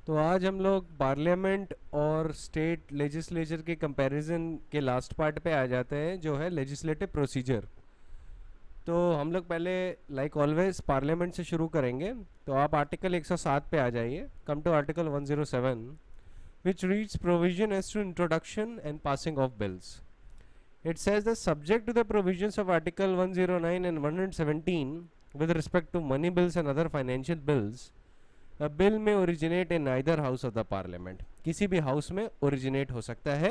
तो आज हम लोग पार्लियामेंट और स्टेट लेजिस्लेचर के कंपैरिजन के लास्ट पार्ट पे आ जाते हैं, जो है लेजिस्लेटिव प्रोसीजर। तो हम लोग पहले लाइक ऑलवेज पार्लियामेंट से शुरू करेंगे। तो आप आर्टिकल 107 पे आ जाइए। Come to article 107 which reads provision as to introduction and passing of bills. It says that subject to the provisions of article 109 and 117 with respect to money bills and other financial bills, a bill may originate in either house of the parliament. किसी भी house में originate हो सकता है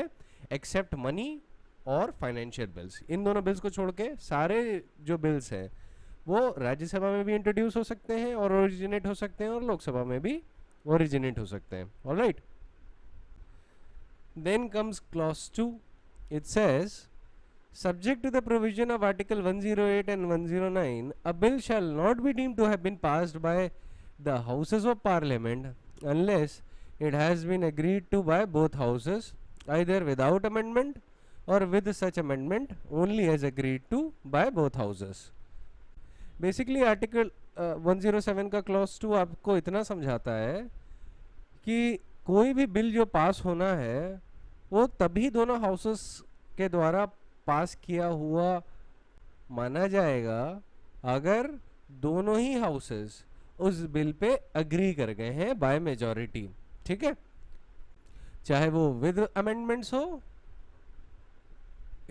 accept money और financial bills. इन दोनों bills को छोड़ के सारे जो बिल्स हैं वो राज्यसभा में भी इंट्रोड्यूस हो सकते हैं और ओरिजिनेट हो सकते हैं, और लोकसभा में भी ओरिजिनेट हो सकते हैं। Alright, then comes clause 2. It says, subject to the provision of article 108 and 109, a bill shall not be deemed to have been passed by the houses of parliament unless it has been agreed to by both houses, either without amendment or with such amendment only as agreed to by both houses. Basically article 107 का clause 2 आपको इतना समझाता है कि कोई भी bill जो पास होना है वो तभी दोनों हाउसेस के द्वारा पास किया हुआ माना जाएगा अगर दोनों ही हाउसेस उस बिल पे अग्री कर गए हैं बाय मेजॉरिटी। ठीक है, चाहे वो विद अमेंडमेंट्स हो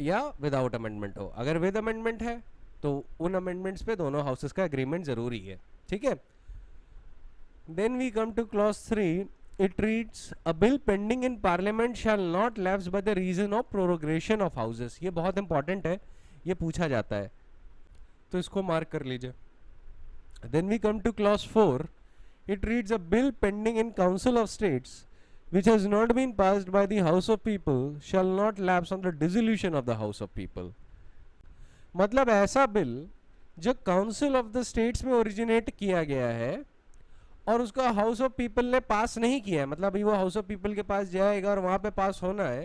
या विदाउट अमेंडमेंट हो। अगर विद अमेंडमेंट है तो उन अमेंडमेंट्स पे दोनों हाउसेस का एग्रीमेंट जरूरी है। ठीक है, then we come to clause 3. It reads, a bill pending in parliament shall not lapse by the reason of prorogation of houses. ये बहुत इंपॉर्टेंट है, ये पूछा जाता है, तो इसको मार्क कर लीजिए। Then we come to clause 4. It reads, a bill pending in council of states which has not been passed by the house of people shall not lapse on the dissolution of the house of people. मतलब ऐसा bill जो council of the states में originate किया गया है और उसका house of people ने पास नहीं किया है, मतलब अभी वो हाउस ऑफ पीपल के पास जाएगा और वहां पे पास होना है,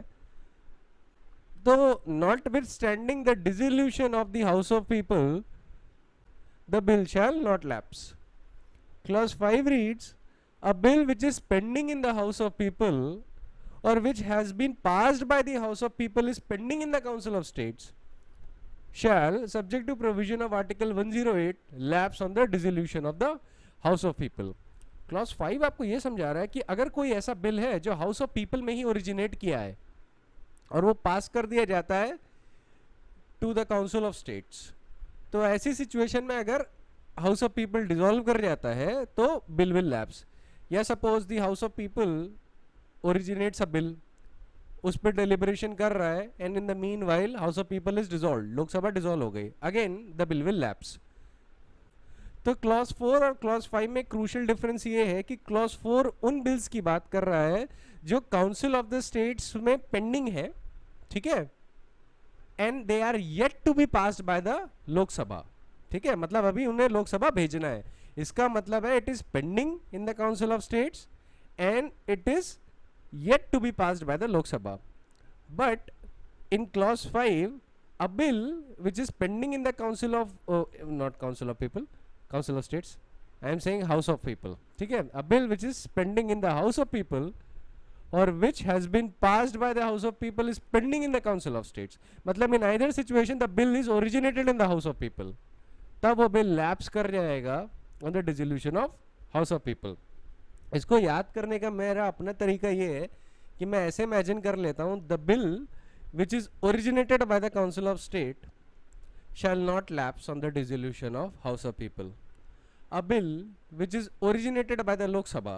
तो notwithstanding the dissolution of the house of people the bill shall not lapse. Clause 5 reads, a bill which is pending in the house of people और which has been passed by the house of people is pending in the council of states shall, subject to provision of article 108, lapse on the dissolution of the house of people. Clause 5 आपको यह समझा रहा है कि अगर कोई ऐसा bill है जो हाउस ऑफ पीपल में ही ओरिजिनेट किया है और वो पास कर दिया जाता है to the council of states, तो ऐसी सिचुएशन में अगर हाउस ऑफ पीपल डिसॉल्व कर जाता है तो बिल विल लैप्स। या suppose the house of people originates a bill, उस पर डेलिब्रेशन कर रहा है and in the mean while house of people is dissolve, Lok Sabha dissolve हो गई, again the bill will lapse. तो क्लॉज 4 और क्लॉज 5 में क्रूशियल डिफरेंस ये है कि क्लॉज 4 उन बिल्स की बात कर रहा है जो काउंसिल ऑफ द स्टेट्स में पेंडिंग है, ठीक है, and they are yet to be passed by the Lok Sabha. ठीक है, मतलब अभी उन्हें लोकसभा भेजना है, इसका मतलब है it is pending in the council of states and it is yet to be passed by the Lok Sabha. But in clause 5, a bill which is pending in the council of not council of people, Council of States, I am saying House of People. ठीक है, a bill which is pending in the House of People or which has been passed by the House of People is pending in the Council of States. मतलब in either situation the bill is originated in the House of People, तब वो bill lapse कर जाएगा on the dissolution of House of People. इसको याद करने का मेरा अपना तरीका ये है कि मैं ऐसे इमेजिन कर लेता हूँ, the bill which is originated by the Council of State shall not lapse on the dissolution of House of People. A bill which is originated by the Lok Sabha,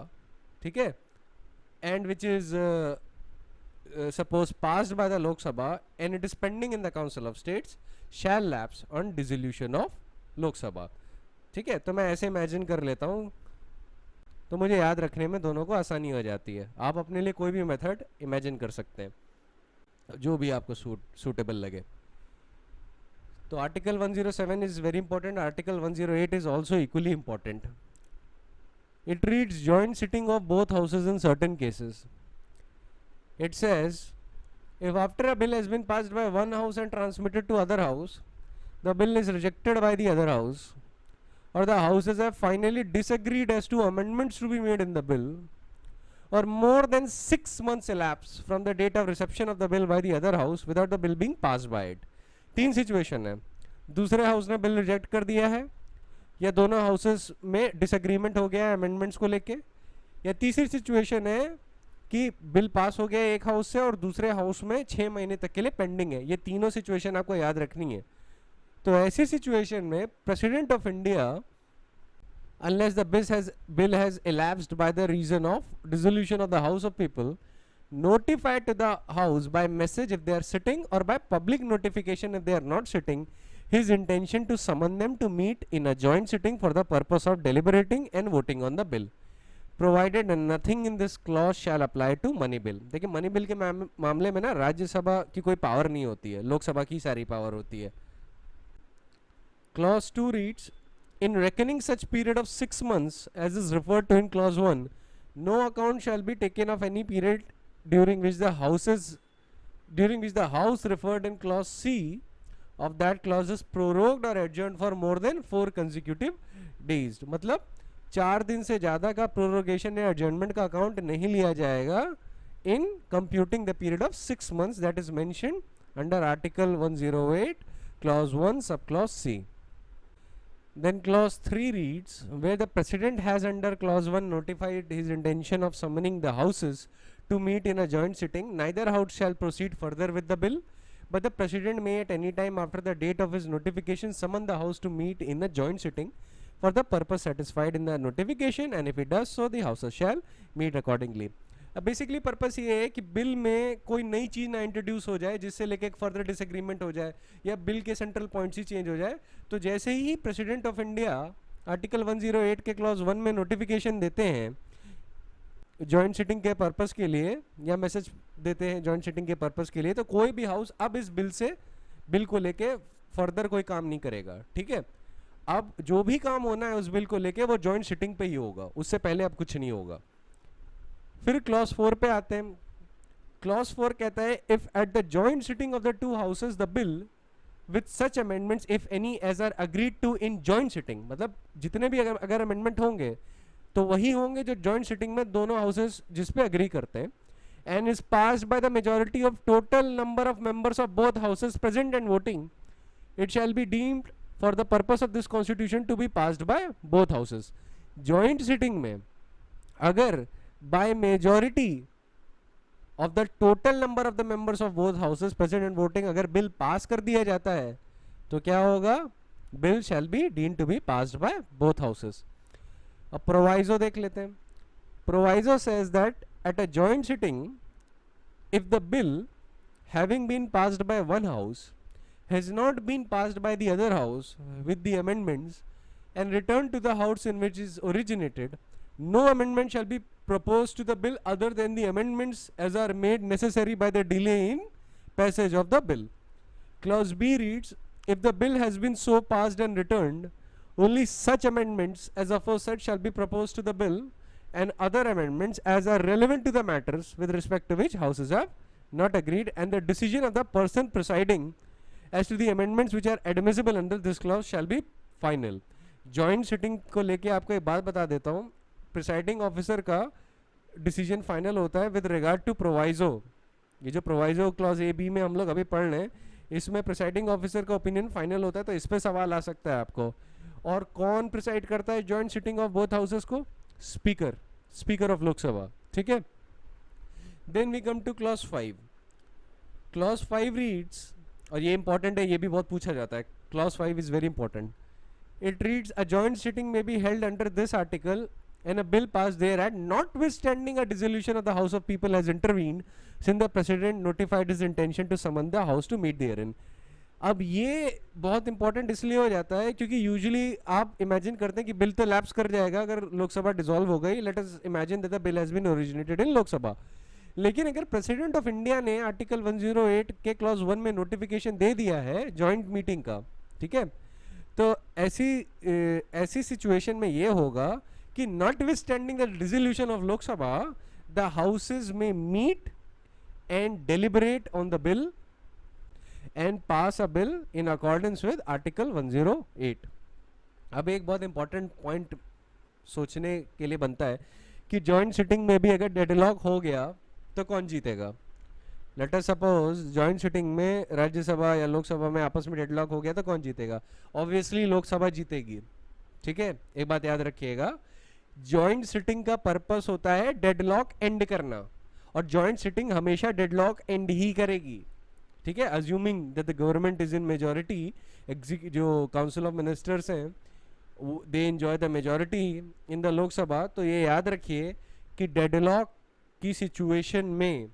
ठीक है, and which is suppose passed by the Lok Sabha and it is pending in the Council of States shall lapse on dissolution of Lok Sabha. ठीक है, तो मैं ऐसे imagine कर लेता हूँ, तो मुझे याद रखने में दोनों को आसानी हो जाती है। आप अपने लिए कोई भी मेथड इमेजिन कर सकते हैं जो भी आपको सूटेबल लगे। तो article 107 is very important. Article 108 is also equally important. It reads joint sitting of both houses in certain cases. It says, if after a bill has been passed by one house and transmitted to other house, the bill is rejected by the other house, or the houses have finally disagreed as to amendments to be made in the bill, or more than 6 months elapse from the date of reception of the bill by the other house without the bill being passed by it. तीन situation है, दूसरे house ने bill reject कर दिया है, या दोनों houses में डिसएग्रीमेंट हो गया है अमेंडमेंट्स को लेके, या तीसरी सिचुएशन है कि बिल पास हो गया एक हाउस से और दूसरे हाउस में 6 महीने तक के लिए पेंडिंग है. ये तीनों सिचुएशन आपको याद रखनी है. तो ऐसी सिचुएशन में president of India, unless the bill has elapsed by the reason of dissolution of the House of People, notify to the House by message if they are sitting, or by public notification if they are not sitting, his intention to summon them to meet in a joint sitting for the purpose of deliberating and voting on the bill, provided nothing in this clause shall apply to money bill. देखिए money bill के मामले में ना राज्यसभा की कोई power नहीं होती है, लोकसभा की सारी पावर होती है. Clause 2 reads, in reckoning such period of 6 months as is referred to in clause 1, no account shall be taken of any period during which the house referred in clause C of that clause is prorogued or adjourned for more than 4 consecutive days. मतलब 4 दिन से ज़्यादा का prorogation या adjournment का account नहीं लिया जाएगा in computing the period of 6 months that is mentioned under Article 108 clause 1 subclause C. Then clause 3 reads, where the president has under clause 1 notified his intention of summoning the houses to meet in a joint sitting, neither house shall proceed further with the bill, but the president may at any time after the date of his notification summon the house to meet in a joint sitting for the purpose satisfied in the notification, and if it does so, the houses shall meet accordingly. अब basically purpose ये है कि bill में कोई नई चीज़ ना introduce हो जाए जिससे लेके एक फर्दर डिसएग्रीमेंट हो जाए या बिल के सेंट्रल पॉइंट्स ही चेंज हो जाए. तो जैसे ही प्रेसिडेंट ऑफ इंडिया आर्टिकल 108 के क्लॉज 1 में नोटिफिकेशन देते हैं जॉइंट सिटिंग के पर्पस के लिए, या मैसेज देते हैं जॉइंट सिटिंग के पर्पस के लिए, तो कोई भी हाउस अब इस बिल को लेके फर्दर कोई काम नहीं करेगा. ठीक है, अब जो भी काम होना है उस बिल को लेके वो जॉइंट सिटिंग पे ही होगा, उससे पहले अब कुछ नहीं होगा. फिर क्लॉज 4 पे आते हैं. क्लॉज 4 कहता है, if at the joint sitting of the two houses the bill with such amendments if any as are agreed to in joint sitting, मतलब जितने भी अगर अमेंडमेंट होंगे तो वही होंगे जो जॉइंट सिटिंग में दोनों हाउसेस जिस पे अग्री करते हैं, and is passed by the majority of total number of members of both houses present and voting, it shall be deemed for the purpose of this constitution to be passed by both houses. Joint sitting में अगर by majority of the total number of the members of both houses present and voting अगर bill pass कर दिया जाता है तो क्या होगा, bill shall be deemed to be passed by both houses. अब प्रोवाइजो देख लेते हैं. Proviso says that at a joint sitting if the bill having been passed by one house has not been passed by the other house with the amendments and returned to the house in which is originated, no amendment shall be proposed to the bill other than the amendments as are made necessary by the delay in passage of the bill. Clause B reads, if the bill has been so passed and returned, only such amendments as aforesaid shall be proposed to the bill, and other amendments as are relevant to the matters with respect to which houses have not agreed, and the decision of the person presiding as to the amendments which are admissible under this clause shall be final. Joint sitting को लेके आपको एक बात बता देता हूँ, presiding officer का decision final होता है विद रिगार्ड टू प्रोवाइजो. ये जो प्रोवाइजो क्लॉज ए बी में हम लोग अभी पढ़ रहे हैं, इसमें प्रिसाइडिंग ऑफिसर का ओपिनियन फाइनल होता है, तो इस पे सवाल आ सकता है आपको. और कौन प्रिसाइड करता है joint sitting of both houses को? Speaker of Lok Sabha. ठीक है. Then we come to clause 5. Clause 5 reads, और ये इंपॉर्टेंट है, ये भी बहुत पूछा जाता है. Clause 5 is very important. It reads, a joint sitting may be held under this article and a bill passed thereat, notwithstanding a dissolution of the House of People has intervened, since the President notified his intention to summon the House to meet therein. अब ये बहुत important इसलिए हो जाता है क्योंकि usually आप imagine करते हैं कि बिल तो लैप्स कर जाएगा अगर लोकसभा डिसॉल्व हो गई. Let us imagine that the bill has been originated in Lok Sabha. लेकिन अगर प्रेसिडेंट ऑफ इंडिया ने आर्टिकल 108 के क्लॉज 1 में नोटिफिकेशन दे दिया है जॉइंट मीटिंग का, ठीक है, तो ऐसी सिचुएशन में ये होगा कि notwithstanding the dissolution of Lok Sabha the houses may meet and deliberate on the bill and pass a bill in accordance with article 108. अब एक बहुत इंपॉर्टेंट पॉइंट सोचने के लिए बनता है कि जॉइंट सिटिंग में भी अगर डेडलॉक हो गया तो कौन जीतेगा. Let us suppose joint sitting में राज्यसभा या लोकसभा में आपस में डेडलॉक हो गया तो कौन जीतेगा. ऑब्वियसली लोकसभा जीतेगी. ठीक है, एक बात याद रखिएगा, जॉइंट सिटिंग का पर्पस होता है डेडलॉक एंड करना, और जॉइंट सिटिंग हमेशा डेडलॉक एंड ही करेगी. ठीक है, assuming that the government is in majority, जो काउंसिल ऑफ मिनिस्टर्स हैं they enjoy the majority in the Lok Sabha, तो ये याद रखिए कि डेडलॉक की सिचुएशन में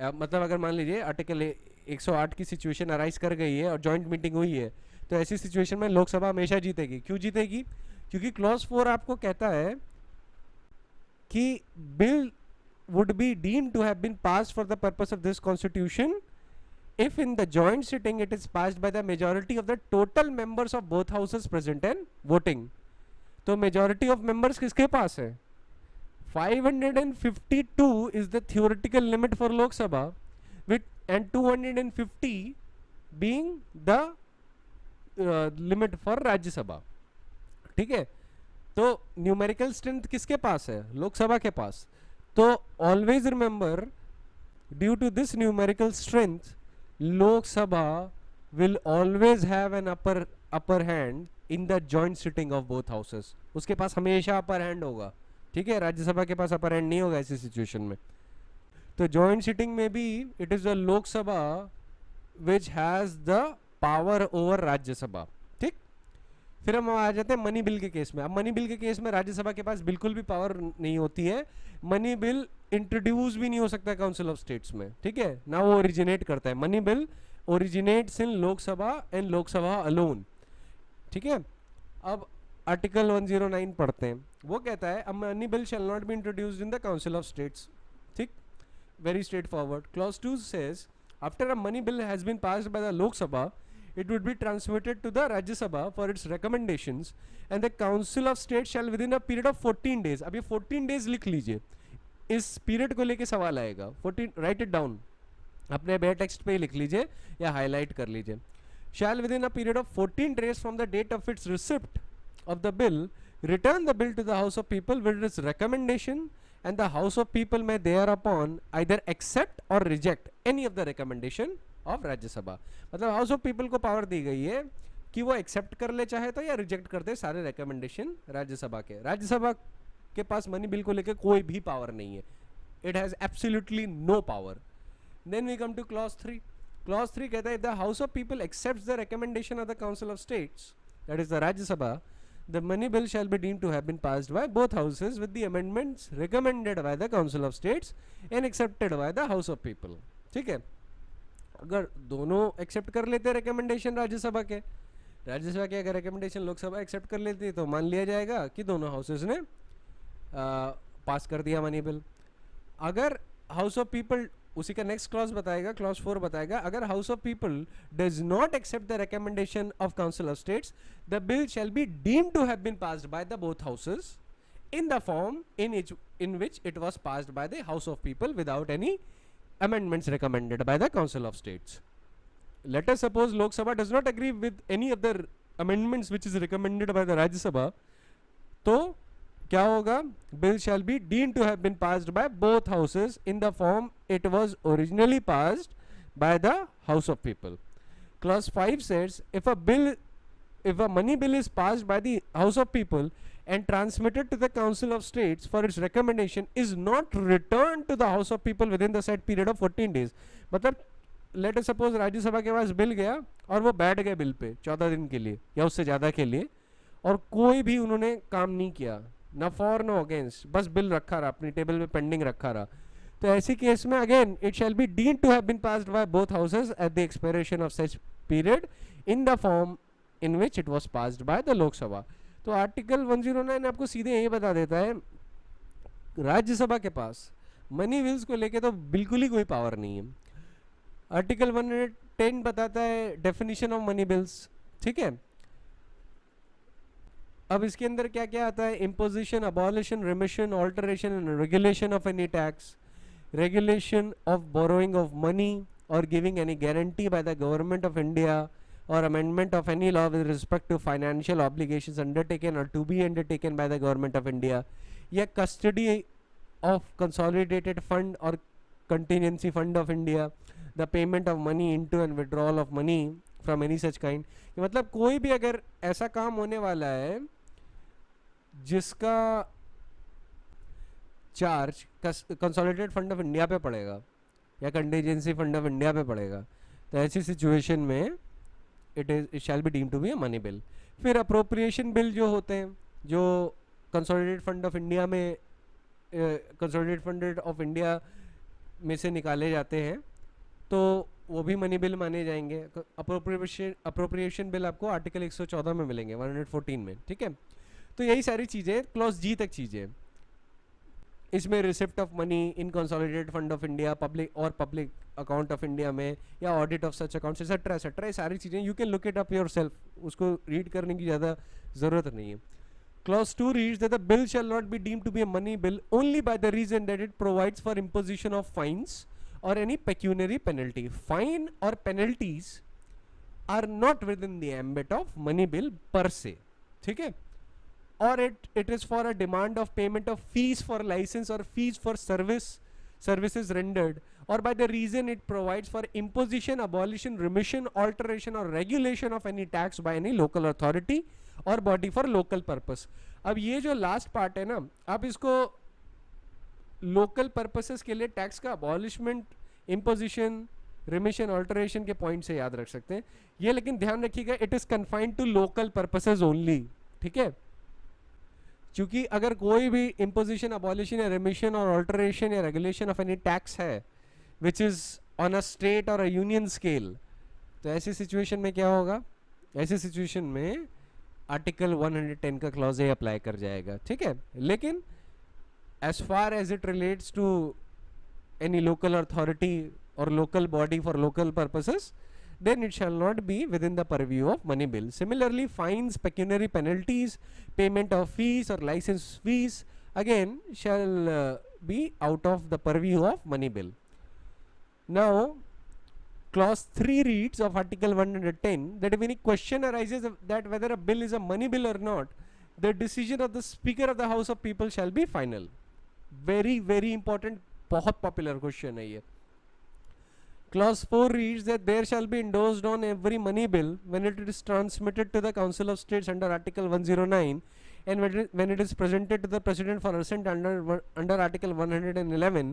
मतलब अगर मान लीजिए आर्टिकल 108 की सिचुएशन अराइज कर गई है और जॉइंट मीटिंग हुई है, तो ऐसी सिचुएशन में लोकसभा हमेशा जीतेगी. क्यों जीतेगी? क्योंकि क्लॉज 4 आपको कहता है कि bill would be deemed to have been passed for the purpose of this constitution if in the joint sitting it is passed by the majority of the total members of both houses present and voting. तो majority of members किसके पास है? 552 is the theoretical limit for Lok Sabha, with and 250 being the limit for Rajya Sabha. ठीक है, तो numerical strength किसके पास है? लोकसभा के पास. तो always remember, due to this numerical strength, Lok Sabha will always have an upper hand in the joint sitting of both houses. उसके पास हमेशा अपर हैंड होगा. ठीक है, राज्यसभा के पास अपर हैंड नहीं होगा ऐसी सिचुएशन में. तो जॉइंट सिटिंग में भी it is the Lok Sabha which has the power over Rajya Sabha. ठीक, फिर हम आ जाते हैं मनी बिल के केस में. अब मनी बिल के केस में राज्यसभा के पास बिल्कुल भी पावर नहीं होती है. मनी बिल इंट्रोड्यूस भी नहीं हो सकता काउंसिल ऑफ स्टेट्स में. ठीक है ना, वो ओरिजिनेट करता है. Money bill originates in Lok Sabha and Lok Sabha alone. ठीक है, अब आर्टिकल 109 पढ़ते हैं. वो कहता है, a money bill shall not be introduced in the council of states. ठीक, very straightforward. Clause 2 says after a money bill has been passed by the Lok Sabha, it would be transmitted to the Rajya Sabha for its recommendations and the Council of State shall within a period of 14 days. अब ये 14 days लिख लीजिए, इस period को लेके सवाल आएगा. 14, right it down, अपने बे टेक्स्ट पे लिख लीजिए या हाईलाइट कर लीजिए. shall within a period of 14 days from the date of its receipt of the bill return the bill to the House of People with its recommendation, and the House of People may thereupon either accept or reject any of the recommendation of Rajya Sabha. मतलब house of people को power दी गई है कि वो accept कर ले चाहे तो, या रिजेक्ट कर दे सारे रिकमेंडेशन राज्यसभा के. राज्यसभा के पास मनी बिल को लेकर कोई भी पावर नहीं है. It has absolutely no power. Then we come to clause 3. Clause 3 कहता है the house of people accepts the recommendation of the council of states, that is the Rajya Sabha, the money bill shall be deemed to have been passed by both houses with the amendments recommended by the council of states and accepted by the house of people. ठीक है, अगर दोनों accept कर लेते recommendation Rajya Sabha के, राज्यसभा के अगर recommendation Lok Sabha accept कर लेती तो मान लिया जाएगा कि दोनों हाउसेस ने पास कर दिया मनी बिल. अगर हाउस ऑफ पीपल, उसी का नेक्स्ट क्लॉज बताएगा, क्लॉज 4 बताएगा, अगर house of people does not accept the recommendation of council of states, the bill shall be deemed to have been passed by the both houses in the form in which it was passed by the house of people without any amendments recommended by the Council of States. Let us suppose Lok Sabha does not agree with any of the amendments which is recommended by the Rajya Sabha, तो क्या होगा? Bill shall be deemed to have been passed by both houses in the form it was originally passed by the House of People. Clause 5 says if a money bill is passed by the House of People and transmitted to the Council of States for its recommendation is not returned to the House of People within the set period of 14 days. मतलब let us suppose Rajya Sabha के पास bill गया और वो बैठ गए bill pay 14 दिन के लिए या उससे ज़्यादा के लिए, और कोई भी उन्होंने काम नहीं किया, ना फॉर नो अगेंस्ट, बस बिल रखा रहा अपनी टेबल पे पेंडिंग रखा रहा. तो ऐसी केस में again it shall be deemed to have been passed by both houses at the expiration of such period in the form in which it was passed by the Lok Sabha. तो article 109 आपको सीधे यही बता देता है राज्यसभा के पास मनी बिल्स को लेके तो बिल्कुल ही कोई पावर नहीं है. आर्टिकल 110 बताता है डेफिनेशन ऑफ मनी बिल्स. ठीक है, अब इसके अंदर क्या क्या आता है? Imposition, abolition, remission, alteration and regulation of any tax, regulation of borrowing of money और giving any guarantee by the government of India or amendment of any law with respect to financial obligations undertaken or to be undertaken by the government of India, या custody of consolidated fund और contingency fund of India, the payment of money into and withdrawal of money from any such kind. मतलब कोई भी अगर ऐसा काम होने वाला है जिसका charge consolidated fund of India पे पड़ेगा या कंटिजेंसी फंड ऑफ इंडिया पे पड़ेगा, तो ऐसी सिचुएशन में it shall be deemed to be a money bill. फिर अप्रोप्रिएशन बिल जो होते हैं, जो कंसोलिडेटेड फंड ऑफ इंडिया में कंसोलिडेटेड फंड ऑफ इंडिया में से निकाले जाते हैं, तो वो भी मनी बिल माने जाएंगे। अप्रोप्रिएशन बिल आपको आर्टिकल 114 में मिलेंगे, 114 में, ठीक है। तो यही सारी चीज़ें क्लॉज जी तक चीज़ें। इसमें receipt of money in consolidated fund of India, public और पब्लिक अकाउंट ऑफ इंडिया में, या audit of such accounts etcetera etcetera, ये सारी चीज़ें you can look it up yourself, उसको रीड करने की ज़्यादा ज़रूरत नहीं है। Clause 2 reads that the bill shall not be deemed to be a money bill only by the reason that it provides for imposition of fines or any pecuniary penalty. Fine or penalties are not within the ambit of money bill per se, ठीक है। Or it is for a demand of payment of fees for license or fees for services rendered, or by the reason it provides for imposition, abolition, remission, alteration or regulation of any tax by any local authority और body for local purpose. अब ये जो last part है ना, आप इसको local purposes के लिए टैक्स का अबॉलिशमेंट, इम्पोजिशन, रिमिशन, ऑल्टरेशन के पॉइंट से याद रख सकते हैं ये, लेकिन ध्यान रखिएगा it is confined to local purposes only, ठीक है। क्योंकि अगर कोई भी इम्पोजिशन, अबॉलिशन या रिमिशन और ऑल्टरेशन या रेगुलेशन ऑफ एनी टैक्स है which is on a state और अ यूनियन स्केल, तो ऐसी सिचुएशन में क्या होगा, ऐसी सिचुएशन में आर्टिकल 110 का क्लॉज ए अप्लाई कर जाएगा, ठीक है। लेकिन as far as it relates to any local authority और local body for local purposes, then it shall not be within the purview of money bill. Similarly, fines, pecuniary penalties, payment of fees or license fees again shall be out of the purview of money bill. Now clause 3 reads of article 110 that if any question arises that whether a bill is a money bill or not, the decision of the speaker of the house of people shall be final. Very important, बहुत popular question है ये। Clause 4 reads that there shall be endorsed on every money bill when it is transmitted to the Council of States under Article 109, and when it is presented to the President for assent under Article 111,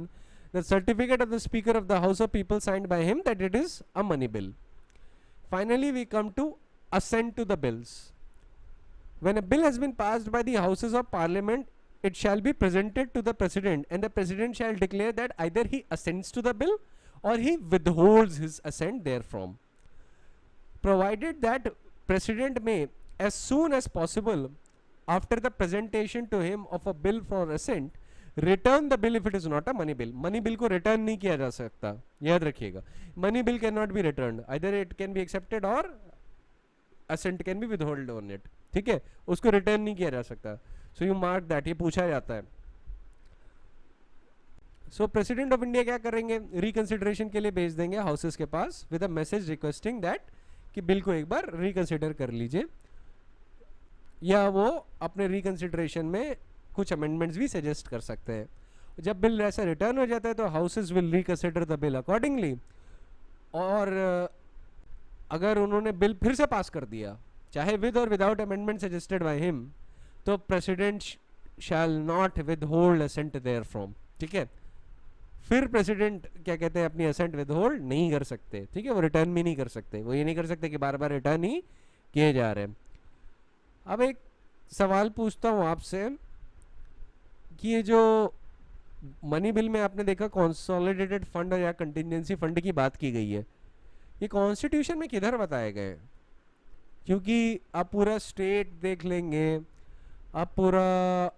the certificate of the Speaker of the House of People signed by him that it is a money bill. Finally, we come to assent to the bills. When a bill has been passed by the Houses of Parliament, it shall be presented to the President, and the President shall declare that either he assents to the bill or he withholds his assent therefrom, provided that President may, as soon as possible after the presentation to him of a bill for assent, return the bill if it is not a money bill. Money bill को return नहीं किया जा सकता, याद रखिएगा। Money bill cannot be returned, either it can be accepted or assent can be withheld on it, ठीक है, उसको return नहीं किया जा सकता। So you mark that, ये पूछा जाता है। सो प्रेसिडेंट ऑफ इंडिया क्या करेंगे, रिकंसिडरेशन के लिए भेज देंगे हाउसेस के पास with a message requesting that कि बिल को एक बार रिकंसिडर कर लीजिए, या वो अपने रिकंसिडरेशन में कुछ अमेंडमेंट्स भी सजेस्ट कर सकते हैं। जब बिल ऐसा रिटर्न हो जाता है तो houses will reconsider the bill accordingly, और अगर उन्होंने बिल फिर से पास कर दिया चाहे विद और without amendment suggested by him, तो president shall not withhold assent therefrom, ठीक है। फिर प्रेसिडेंट क्या कहते हैं, अपनी असेंट विदहोल्ड नहीं कर सकते, ठीक है, वो रिटर्न भी नहीं कर सकते, वो ये नहीं कर सकते कि बार बार रिटर्न ही किए जा रहे हैं। अब एक सवाल पूछता हूँ आपसे कि ये जो मनी बिल में आपने देखा कंसोलिडेटेड फंड या कंटिजेंसी फंड की बात की गई है, ये कॉन्स्टिट्यूशन में किधर बताए गए? क्योंकि आप पूरा स्टेट देख लेंगे, आप पूरा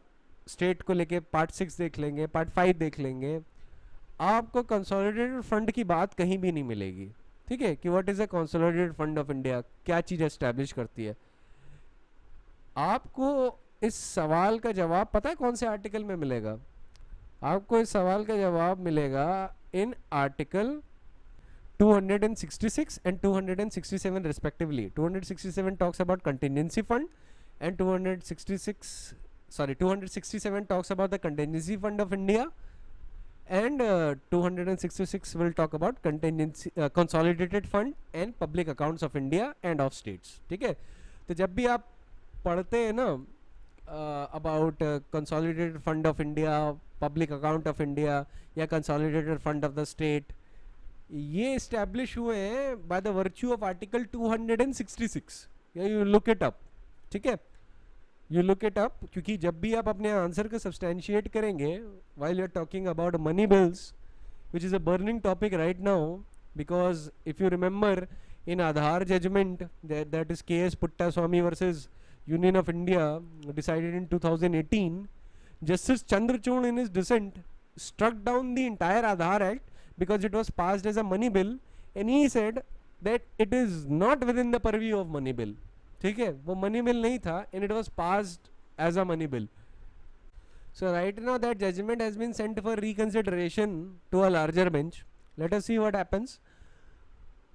स्टेट को लेके पार्ट 6 देख लेंगे, पार्ट 5 देख लेंगे, आपको कंसोलिडेटेड फंड की बात कहीं भी नहीं मिलेगी, ठीक है, कि what is a consolidated fund of India, क्या चीज़ एस्टैब्लिश करती है। आपको इस सवाल का जवाब पता है कौन से आर्टिकल में मिलेगा? आपको इस सवाल का जवाब मिलेगा in article 266 and 267 respectively. 267 talks about contingency fund and 266 267 talks about the contingency fund of India, and 266 will talk about contingency consolidated fund and public accounts of India and of states. ठीक है, तो जब भी आप पढ़ते हैं ना about consolidated fund of India, public account of India या consolidated fund of the state, ये इस्टेब्लिश हुए हैं by the virtue of article 266. You look it up, ठीक है, यू लुक इट अप, क्योंकि जब भी आप अपने आंसर को सब्सटेंशिएट करेंगे while you are talking about money bills, which is a burning topic right now, because if you remember in Aadhaar judgment, that is K.S. Puttaswamy versus Union of India, decided in 2018, Justice Chandrachud in his dissent struck down the entire Aadhaar Act because it was passed as a money bill, and he said that it is not within the purview of money bill. ठीक है, वो money bill नहीं था and it was passed as a money bill. So right now that judgment has been sent for reconsideration to a larger bench. Let us see what happens.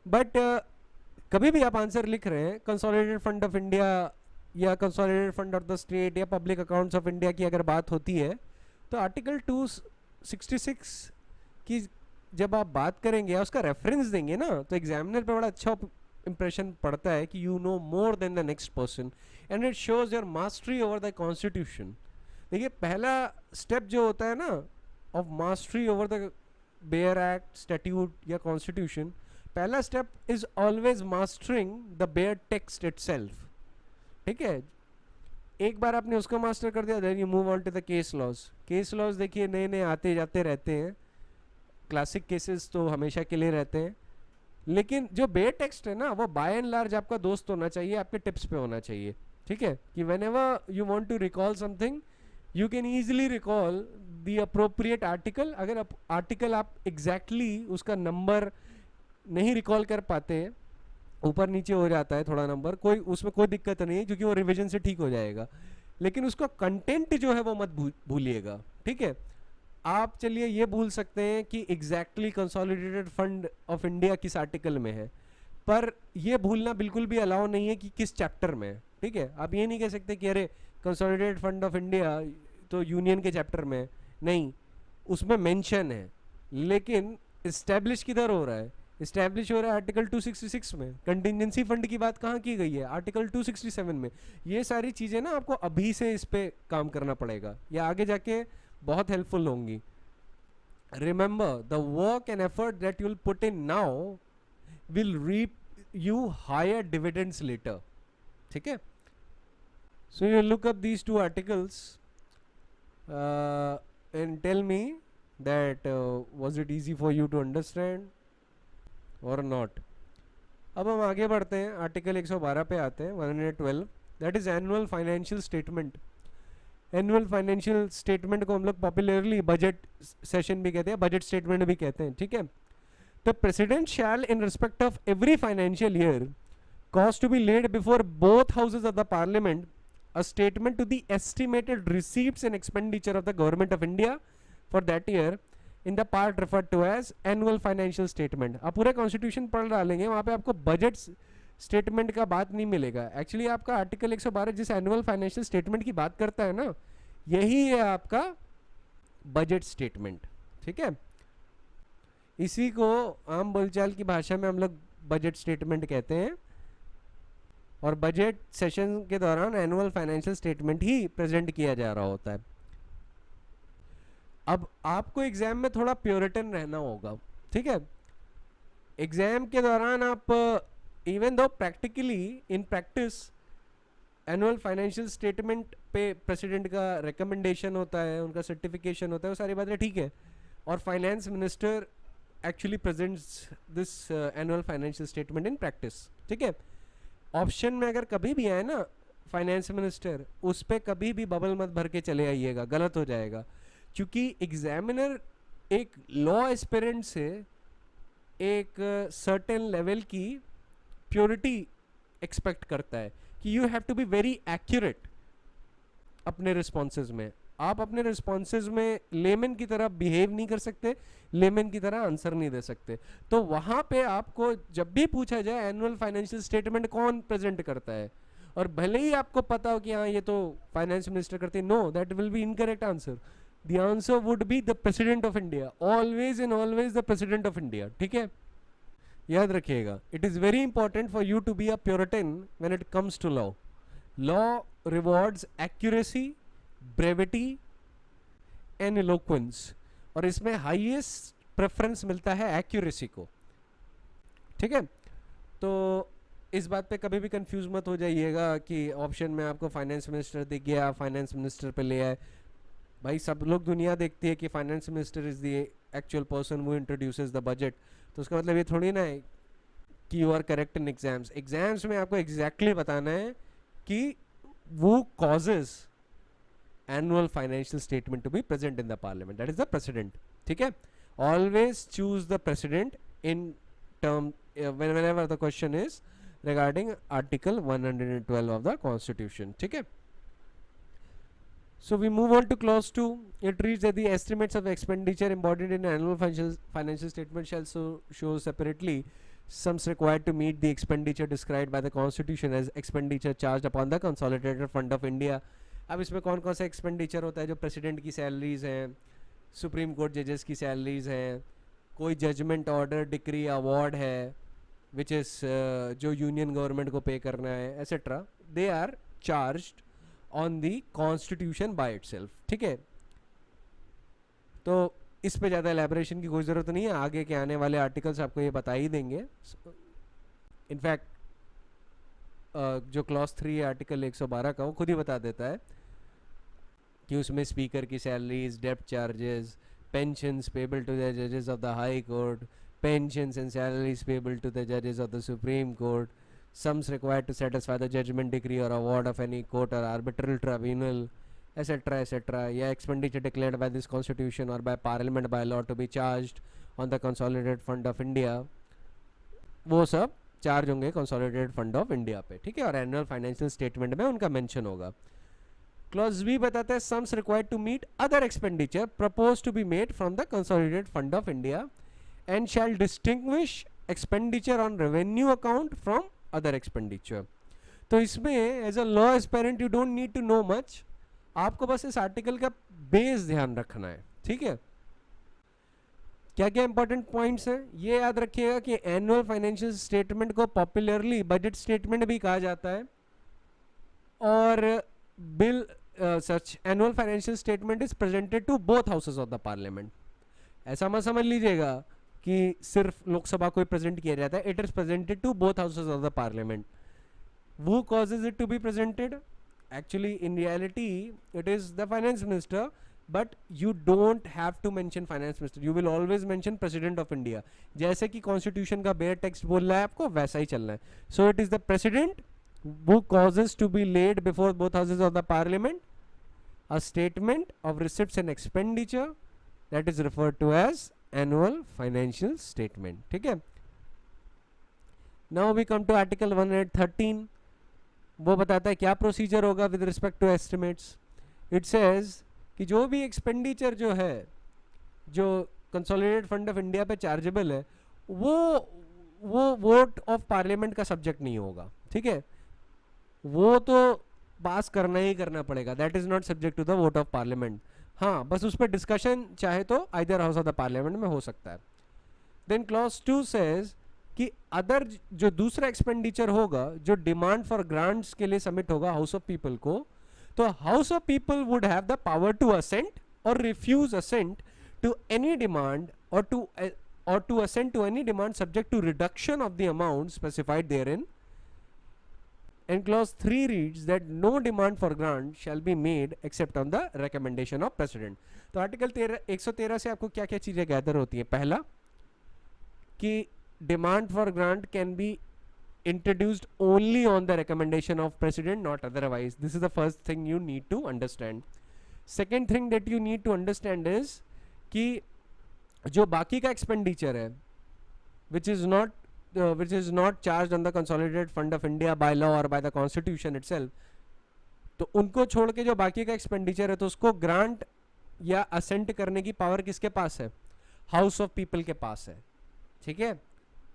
But कभी भी आप answer लिख रहे हैं consolidated fund of India या consolidated fund of the state या public accounts of India की अगर बात होती है, तो आर्टिकल 266 की जब आप बात करेंगे या उसका रेफरेंस देंगे ना, तो एग्जामिनर पे बड़ा अच्छा इंप्रेशन पड़ता है कि you know more than the next person and it shows your mastery over the constitution. देखिए, पहला स्टेप जो होता है ना of mastery over the bare act, statute या कॉन्स्टिट्यूशन, पहला step is always mastering the bare text itself. ठीक है, एक बार आपने उसको मास्टर कर दिया, then you move on to the case laws. Case laws देखिए नए नए आते जाते रहते हैं, क्लासिक केसेस तो हमेशा के लिए रहते हैं, लेकिन जो बेयर टेक्स्ट है ना वो बाय एंड लार्ज आपका दोस्त होना चाहिए, आपके टिप्स पे होना चाहिए. ठीक है, कि whenever you want to recall something you can easily recall the appropriate article. अगर आर्टिकल आप एग्जैक्टली उसका नंबर नहीं रिकॉल कर पाते, ऊपर नीचे हो जाता है थोड़ा नंबर, कोई उसमें कोई दिक्कत नहीं है क्योंकि वो रिवीजन से ठीक हो जाएगा, लेकिन उसका कंटेंट जो है वो मत भूलिएगा. ठीक है, आप चलिए ये भूल सकते हैं कि exactly consolidated fund of India किस आर्टिकल में है, पर ये भूलना बिल्कुल भी अलाउ नहीं है कि किस चैप्टर में है. ठीक है, आप ये नहीं कह सकते कि अरे कंसोलिडेटेड फंड ऑफ इंडिया तो यूनियन के चैप्टर में नहीं, उसमें मेंशन है, लेकिन इस्टेब्लिश किधर हो रहा है, इस्टेब्लिश हो रहा है आर्टिकल 266 में. कंटिजेंसी फंड की बात कहाँ की गई है, आर्टिकल 267 में. ये सारी चीज़ें ना आपको अभी से इस पे काम करना पड़ेगा, या आगे जाके बहुत हेल्पफुल होंगी. Remember the work and effort that you will put in now will reap you higher dividends later. ठीक है, so you look up these two articles and tell me that was it easy for you to understand और not. अब हम आगे बढ़ते हैं, article 112 पे आते हैं, 112, that is annual financial statement. Annual financial statement को हम लोग पॉपुलरली बजट सेशन भी कहते हैं, बजट स्टेटमेंट भी कहते हैं. ठीक है, the president shall in respect of every financial year cause to be laid before both houses of the parliament a statement to the estimated receipts and expenditure of the government of India for that year in the part referred to as annual financial statement. आप पूरे constitution पढ़ डालेंगे, वहाँ पे आपको budget statement का बात नहीं मिलेगा. एक्चुअली आपका आर्टिकल 112 जिस एनुअल फाइनेंशियल स्टेटमेंट की बात करता है ना, यही है आपका बजट स्टेटमेंट. ठीक है, इसी को आम बोलचाल की भाषा में हम लोग बजट स्टेटमेंट कहते हैं, और बजट सेशन के दौरान एनुअल फाइनेंशियल स्टेटमेंट ही प्रेजेंट किया जा रहा होता है. अब आपको एग्जाम में थोड़ा प्योरिटन रहना होगा. ठीक है, एग्जाम के दौरान आप even though practically in practice annual financial statement पे प्रेसिडेंट का रिकमेंडेशन होता है, उनका सर्टिफिकेशन होता है, वो सारी बातें ठीक है, और finance minister actually presents this annual financial statement in practice. ठीक है, ऑप्शन में अगर कभी भी आए ना फाइनेंस मिनिस्टर, उस पर कभी भी बबल मत भर के चले आइएगा, गलत हो जाएगा. क्योंकि एग्जामिनर एक लॉ एस्पिरेंट से एक सर्टेन लेवल की प्योरिटी एक्सपेक्ट करता है कि you have to be very accurate अपने रिस्पॉन्सेज में. आप अपने रिस्पॉन्सेज में लेमन की तरह बिहेव नहीं कर सकते, लेमन की तरह आंसर नहीं दे सकते. तो वहाँ पे आपको जब भी पूछा जाए एनुअल फाइनेंशियल स्टेटमेंट कौन प्रेजेंट करता है, और भले ही आपको पता हो कि हाँ ये तो फाइनेंस मिनिस्टर करते हैं, no, that will be incorrect answer. The answer would be the president of India, always and always the president of India. ठीक है, याद रखिएगा. It is very important for you to be a puritan when it comes to law. Law rewards accuracy, brevity and eloquence, और इसमें highest preference मिलता है accuracy को. ठीक है, तो इस बात पे कभी भी कंफ्यूज मत हो जाइएगा कि ऑप्शन में आपको फाइनेंस मिनिस्टर दिख गया, फाइनेंस मिनिस्टर पे ले आए. भाई सब लोग दुनिया देखती है कि finance minister is the actual person who introduces the budget. तो उसका मतलब ये थोड़ी ना है कि you are correct in exams. Exams में आपको एग्जैक्टली बताना है कि वो causes annual financial statement to be present in the parliament, that is the president. ठीक है, always choose the president in term whenever the question is regarding article 112 of the constitution. ठीक है, so we move on to clause 2. It reads that the estimates of expenditure embodied in annual financial statement shall show separately sums required to meet the expenditure described by the constitution as expenditure charged upon the consolidated fund of India. अब इसमें कौन कौन सा expenditure होता है? जो president की salaries हैं, सुप्रीम कोर्ट जजेस की सैलरीज हैं, कोई जजमेंट ऑर्डर डिक्री अवार्ड है विच इज़ जो यूनियन गवर्नमेंट को पे करना है, etcetera. They are charged on the constitution by itself. ठीक है, तो इस पे ज़्यादा एलैबोरेशन की कोई ज़रूरत नहीं है, आगे के आने वाले आर्टिकल्स आपको ये बता ही देंगे. इनफैक्ट जो क्लॉज 3 है आर्टिकल 112 का, वो खुद ही बता देता है कि उसमें स्पीकर की salaries, dept charges, pensions payable to the जजेस of the high court, pensions and salaries payable to the जजेस of the Supreme court, sums required to satisfy the judgement decree और अवार्ड ऑफ एनी कोर्ट और arbitral tribunal, etcetera etcetera, या expenditure declared by this constitution और by parliament by law to be charged on the consolidated fund of India, वो सब charge होंगे consolidated fund of India पे. ठीक है, और एनुअल फाइनेंशियल स्टेटमेंट में उनका मेंशन होगा. क्लॉज बी बताता है sums required to meet other expenditure propose to be made from the consolidated fund of India and shall distinguish expenditure on revenue account from other expenditure. तो इसमें as a law aspirant you don't need to know much, आपको बस इस article का base ध्यान रखना है. ठीक है, क्या क्या इंपॉर्टेंट पॉइंट्स हैं ये याद रखिएगा कि एनुअल फाइनेंशियल स्टेटमेंट को पॉपुलरली बजट स्टेटमेंट भी कहा जाता है, और bill such annual financial statement is presented to both houses of the parliament. ऐसा मत समझ लीजिएगा कि सिर्फ लोकसभा को प्रेजेंट किया जाता है. It is presented to both houses of the parliament. Who causes it to be presented? Actually, in reality, it is the finance minister, but you don't have to mention finance minister. You will always mention president of India. जैसे कि constitution का bare text बोल रहा है आपको, वैसा ही चलना है. So it is the president who causes to be laid before both houses of the parliament a statement of receipts and expenditure that is referred to as annual financial statement. ठीक है. Now we come to article 113. वो बताता है क्या procedure होगा with respect to estimates. It says कि जो भी एक्सपेंडिचर जो है जो कंसोलिडेटेड फंड ऑफ इंडिया पे चार्जेबल है वो वोट ऑफ पार्लियामेंट का सब्जेक्ट नहीं होगा. ठीक है, वो तो पास करना ही करना पड़ेगा. That is not subject to the vote of Parliament. हाँ, बस उस पर डिस्कशन चाहे तो either house of the Parliament में हो सकता है. देन क्लॉज 2 सेज कि अदर जो दूसरा एक्सपेंडिचर होगा जो डिमांड फॉर ग्रांट्स के लिए सबमिट होगा हाउस ऑफ पीपल को, तो house of people would have the power to assent और refuse assent to any demand or to assent to any demand subject to reduction of the amount specified therein. And clause 3 reads that no demand for grant shall be made except on the recommendation of president. तो article 113 से आपको क्या क्या चीजें gather होती है. पहला कि demand for grant can be introduced only on the recommendation of president, not otherwise. This is the first thing you need to understand. Second thing that you need to understand is कि जो बाकी का expenditure है which is not charged on the consolidated fund of India by law or by the constitution itself, तो उनको छोड़ के जो बाकी का एक्सपेंडिचर है तो उसको ग्रांट या असेंट करने की पावर किसके पास है? हाउस ऑफ पीपल के पास है. ठीक है,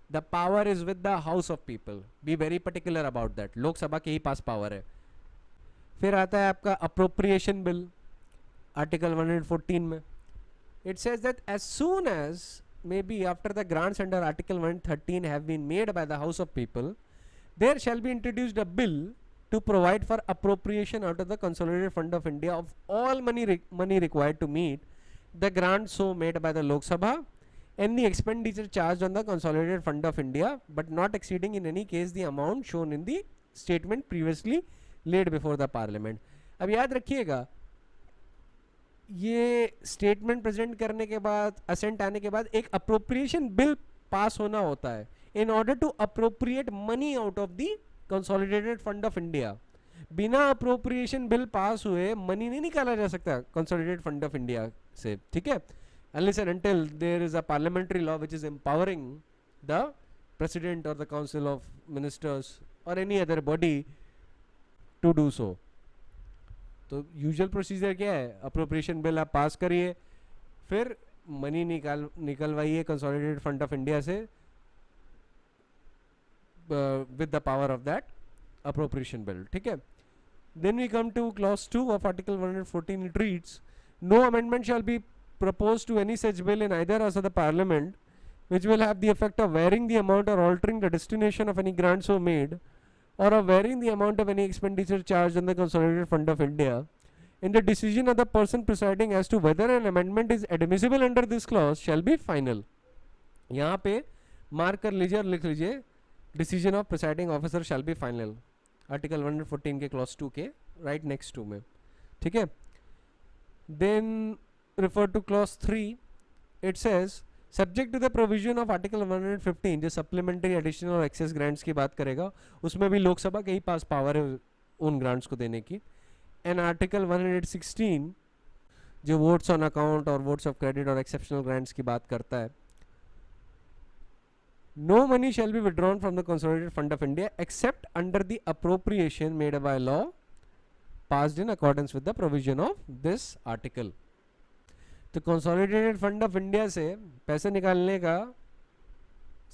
the power is with the house of people, be very particular about that, Lok Sabha के ही पास पावर है. फिर आता है आपका अप्रोप्रिएशन बिल, आर्टिकल 114 में. It says that as soon as may be after the grants under article 113 have been made by the house of People, there shall be introduced a bill to provide for appropriation out of the consolidated fund of India of all money required to meet the grant so made by the Lok Sabha and the expenditure charged on the consolidated fund of India, but not exceeding in any case the amount shown in the statement previously laid before the parliament. अब याद रखिएगा, ये statement present करने के बाद, ascent आने के बाद एक अप्रोप्रिएशन बिल पास होना होता है in order to appropriate money out of the consolidated fund of India. बिना अप्रोप्रिएशन बिल पास हुए मनी नहीं निकाला जा सकता कंसोलिडेटेड फंड ऑफ इंडिया से, ठीक है, unless and until there is a parliamentary law which is empowering the president or the council of ministers or any other body to do so. तो usual procedure क्या है, appropriation bill आप pass करिए, फिर money निकलवाइए consolidated fund of India से with the power of that appropriation bill, ठीक है. Then we come to clause 2 of article 114. It reads, no amendment shall be proposed to any such bill in either house of the parliament which will have the effect of varying the amount or altering the destination of any grant so made or of varying the amount of any expenditure charged on the consolidated fund of India, in the decision of the person presiding as to whether an amendment is admissible under this clause shall be final. यहाँ पे mark कर लीजिए और लिख लीजिए, decision of presiding officer shall be final, article 114 के clause 2 के right next to में, ठीक है. Then refer to clause 3, it says subject to the provision of article 115, जो supplementary additional और excess grants की बात करेगा, उसमें भी लोकसभा के ही पास पावर है उन grants को देने की. एंड आर्टिकल 116 जो votes on account और votes of credit और exceptional grants की बात करता है, no money shall be withdrawn from the consolidated fund of India except under the appropriation made by law passed in accordance with the provision of this article. तो consolidated fund of India से पैसे निकालने का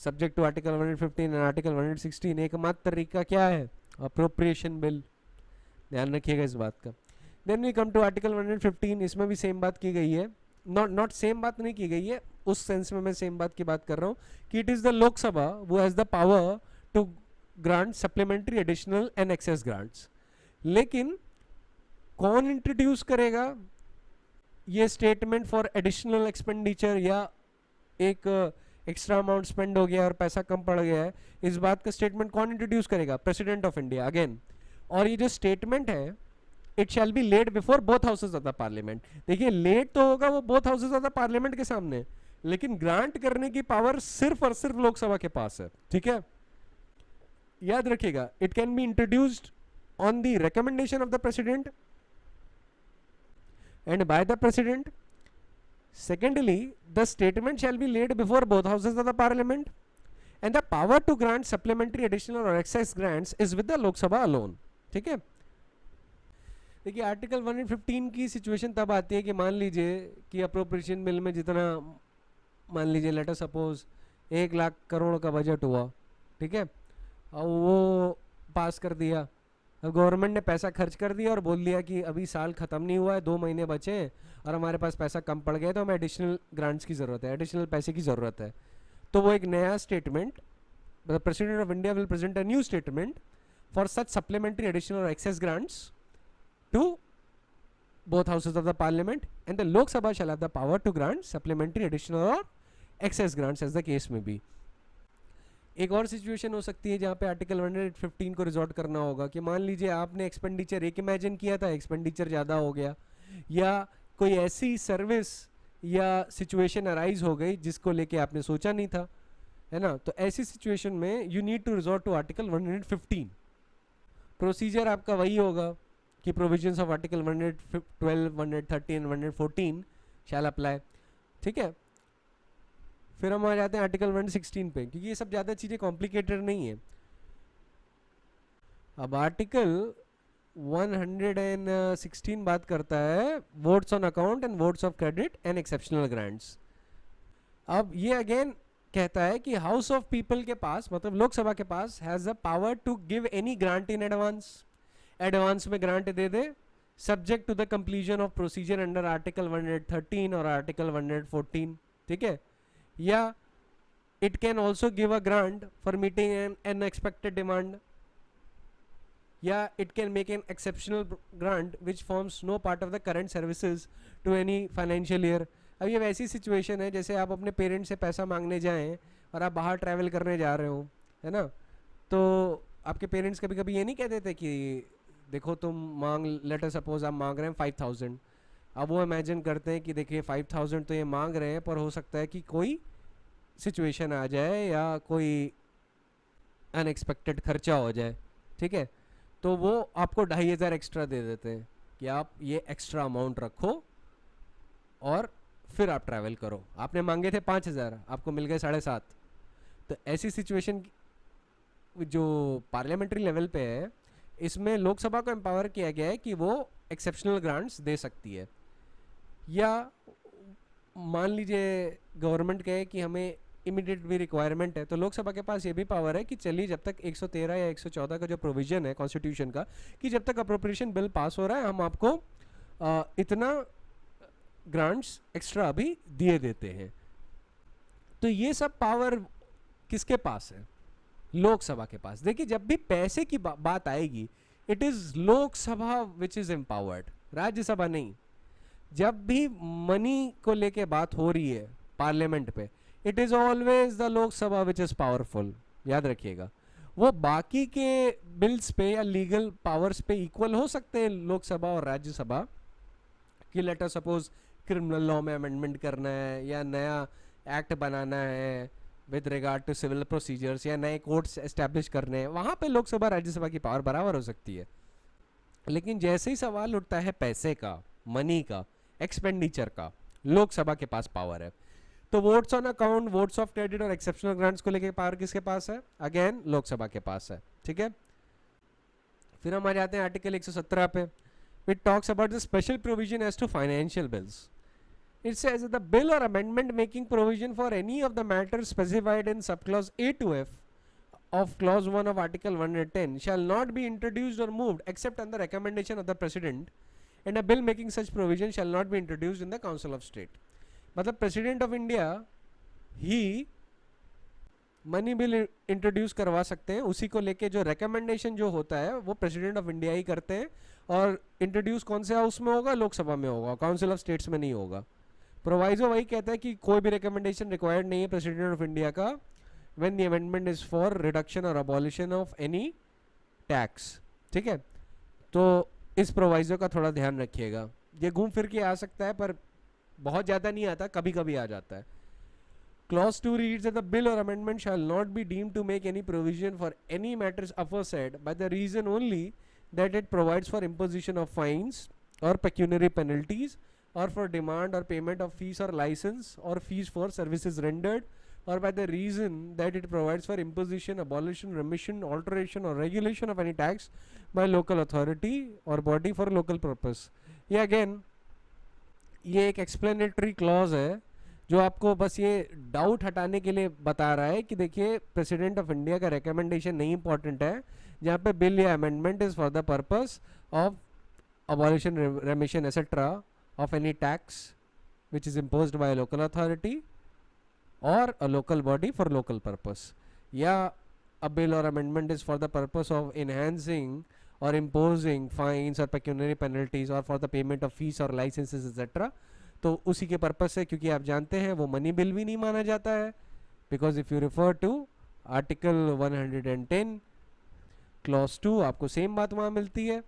subject to article 115 and article 116 एकमात्र तरीका क्या है, appropriation bill. ध्यान रखिएगा इस बात का. Then we come to article 115. इसमें भी सेम बात की गई है, नॉट सेम बात नहीं की गई है, उस सेंस में मैं सेम बात की बात कर रहा हूँ कि इट इज़ द लोकसभा वो has the power to grant supplementary additional and excess grants. लेकिन कौन इंट्रोड्यूस करेगा ये स्टेटमेंट फॉर एडिशनल एक्सपेंडिचर या एक एक्स्ट्रा अमाउंट स्पेंड हो गया और पैसा कम पड़ गया है, इस बात का स्टेटमेंट कौन इंट्रोड्यूस करेगा, प्रेसिडेंट ऑफ इंडिया अगेन. और ये जो स्टेटमेंट है it shall B laid before both houses of the parliament. देखिए लेड तो होगा वो both houses of the parliament के सामने, लेकिन ग्रांट करने की पावर सिर्फ और सिर्फ लोकसभा के पास है, ठीक है. याद रखिएगा, it can be introduced on the recommendation of the president and by the president. Secondly, the statement shall be laid before both houses of the parliament and the power to grant supplementary additional or excess grants is with the Lok Sabha alone, ठीक है. देखिए article 115 की situation तब आती है कि मान लीजिए कि अप्रोप्रिएशन बिल में जितना, मान लीजिए let us suppose 1 lakh crore का बजट हुआ, ठीक है, और वो पास कर दिया. गवर्नमेंट ने पैसा खर्च कर दिया और बोल दिया कि अभी साल ख़त्म नहीं हुआ है, 2 महीने बचे हैं और हमारे पास पैसा कम पड़ गया, तो हमें एडिशनल ग्रांट्स की ज़रूरत है, एडिशनल पैसे की ज़रूरत है. तो वो एक नया statement, the president of India will present a new statement for such supplementary additional और excess grants to both houses of the parliament and the Lok Sabha shall have the power to grant supplementary additional और excess grants as the case may be. एक और situation हो सकती है जहाँ पे article 115 को रिजॉर्ट करना होगा कि मान लीजिए आपने एक्सपेंडिचर एक इमेजिन किया था, एक्सपेंडिचर ज़्यादा हो गया या कोई ऐसी सर्विस या सिचुएशन अराइज हो गई जिसको लेके आपने सोचा नहीं था, है ना. तो ऐसी सिचुएशन में you need to resort to article 115. Procedure आपका वही होगा कि provisions of article 112, 113, 114 shall apply, ठीक है. फिर हम आ जाते हैं आर्टिकल 116 पे, क्योंकि ये सब ज़्यादा चीज़ें कॉम्प्लिकेटेड नहीं है. अब आर्टिकल 116 बात करता है votes on account and votes of credit and exceptional grants. अब ये अगेन कहता है कि हाउस ऑफ पीपल के पास, मतलब लोकसभा के पास, has the power to give any grant in advance, advance में ग्रांट दे दे, subject to the completion of procedure under article 113 और आर्टिकल 114, ठीक है। या it can also give a grant for meeting an unexpected demand, या it can make an exceptional grant which forms no part of the current services to any financial year. अब ये वैसी situation है जैसे आप अपने पेरेंट्स से पैसा मांगने जाएं और आप बाहर ट्रैवल करने जा रहे हो, है ना, तो आपके पेरेंट्स कभी कभी ये नहीं कहते थे कि देखो तुम मांग, लेटर सपोज आप मांग रहे हैं 5000, अब वो इमेजिन करते हैं कि देखिए 5000 तो ये मांग रहे हैं, पर हो सकता है कि कोई सिचुएशन आ जाए या कोई अनएक्सपेक्टेड खर्चा हो जाए, ठीक है, तो वो आपको 2500 एक्स्ट्रा दे देते हैं कि आप ये एक्स्ट्रा अमाउंट रखो और फिर आप ट्रैवल करो। आपने मांगे थे 5000, आपको मिल गए 7.5। तो ऐसी सिचुएशन जो पार्लियामेंट्री लेवल पे है, इसमें लोकसभा को एम्पावर किया गया है कि वो एक्सेप्शनल ग्रांट्स दे सकती है। या मान लीजिए गवर्नमेंट कहे कि हमें इमीडिएट भी रिक्वायरमेंट है, तो लोकसभा के पास ये भी पावर है कि चलिए जब तक 113 या 114 का जो प्रोविजन है कॉन्स्टिट्यूशन का, कि जब तक अप्रोप्रिएशन बिल पास हो रहा है हम आपको इतना ग्रांट्स एक्स्ट्रा अभी दिए देते हैं। तो ये सब पावर किसके पास है? लोकसभा के पास। देखिए जब भी पैसे की बात आएगी, it is Lok Sabha which is empowered, Rajya Sabha नहीं। जब भी मनी को लेके बात हो रही है पार्लियामेंट पे, it is always the Lok Sabha which is powerful, याद रखिएगा। वो बाकी के बिल्स पे या लीगल पावर्स पे इक्वल हो सकते हैं लोकसभा और राज्यसभा, कि लेटर सपोज क्रिमिनल लॉ में अमेंडमेंट करना है या नया एक्ट बनाना है with regard to civil procedures या नए कोर्ट्स एस्टैब्लिश करने हैं, वहाँ पे लोकसभा राज्यसभा की पावर बराबर हो सकती है। लेकिन जैसे ही सवाल उठता है पैसे का, मनी का, एक्सपेंडिचर का, लोकसभा के पास पावर है। तो votes on account, votes of credit और एक्सेप्शनल ग्रांट्स को लेके पावर किसके पास है? अगेन लोकसभा के पास है, ठीक है। फिर हम आ जाते हैं आर्टिकल 117 पे, which talks about the special provision as to financial bills. It says that the bill or amendment making provision for any of the matters specified in subclause A to F of clause 1 of article 110 shall not be introduced or moved except on the recommendation of the president, and a bill making such provision shall not be introduced in the council of state. मतलब president of India he money bill introduce करवा सकते हैं, उसी को लेके जो recommendation जो होता है वो प्रेसिडेंट ऑफ इंडिया ही करते हैं। और इंट्रोड्यूस कौन से हाउस में होगा? लोकसभा में होगा, काउंसिल ऑफ स्टेट्स में नहीं होगा। प्रोवाइजो वही कहता है कि कोई भी रिकमेंडेशन रिक्वायर्ड नहीं है प्रेसिडेंट ऑफ इंडिया का when the amendment is for reduction और अबॉलिशन ऑफ एनी टैक्स, ठीक है। तो इस प्रोवाइजो का थोड़ा ध्यान रखिएगा, ये घूम फिर के आ सकता है पर बहुत ज़्यादा नहीं आता, कभी कभी आ जाता है। Clause 2 reads that the bill or amendment shall not be deemed to make any provision for any matters aforesaid by the reason only that it provides for imposition of fines or pecuniary penalties, or for demand or payment of fees or license or fees for services rendered, or by the reason that it provides for imposition, abolition, remission, alteration or regulation of any tax by local authority or body for local purpose. ये again ये एक explanatory clause है जो आपको बस ये doubt हटाने के लिए बता रहा है कि देखिए प्रेसिडेंट ऑफ इंडिया का रिकमेंडेशन नहीं इंपॉर्टेंट है, जहाँ पे बिल या amendment is for the purpose of abolition, remission etcetera of any tax which is imposed by local authority और a local body for local purpose, या अ बिल और amendment is for the purpose of enhancing और imposing fines और pecuniary penalties और for the payment of fees और licences etcetera. तो उसी के पर्पस से, क्योंकि आप जानते हैं वो मनी बिल भी नहीं माना जाता है, because if you refer to article 110 clause 2 आपको सेम बात वहाँ मिलती है।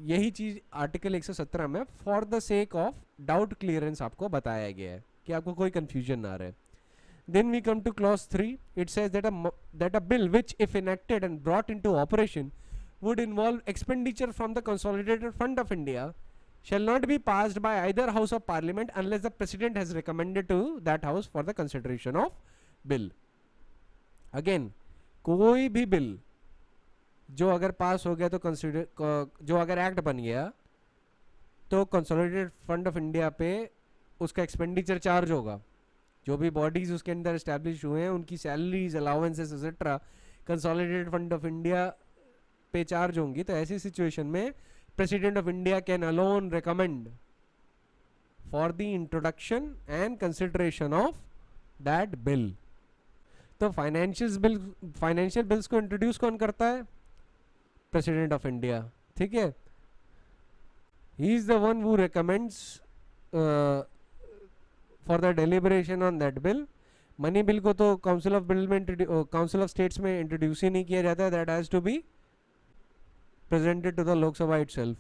यही चीज़ आर्टिकल 117 में for the sake of doubt clearance आपको बताया गया है कि आपको कोई कंफ्यूजन ना रहे। Then we come to clause 3, it says that a bill which if enacted and brought into operation would involve expenditure from the consolidated fund of India shall not be passed by either house of parliament unless the president has recommended to that house for the consideration of bill. Again, कोई भी bill जो अगर पास हो गया तो जो अगर act बन गया तो कंसोलिडेटेड फंड ऑफ इंडिया पे उसका एक्सपेंडिचर चार्ज होगा, जो भी बॉडीज उसके अंदर एस्टैब्लिश हुए हैं उनकी salaries, allowances etcetera consolidated fund of India पे चार्ज होंगी। तो ऐसी सिचुएशन में president of India can alone recommend for the introduction and consideration of that bill. तो फाइनेंशियल बिल्स को इंट्रोड्यूस कौन करता है? प्रेसिडेंट ऑफ इंडिया, ठीक है। He is the one who recommends for the deliberation on that bill. Money bill को तो council of states में इंट्रोड्यूस ही नहीं किया जाता है, that has to be presented to the Lok Sabha itself.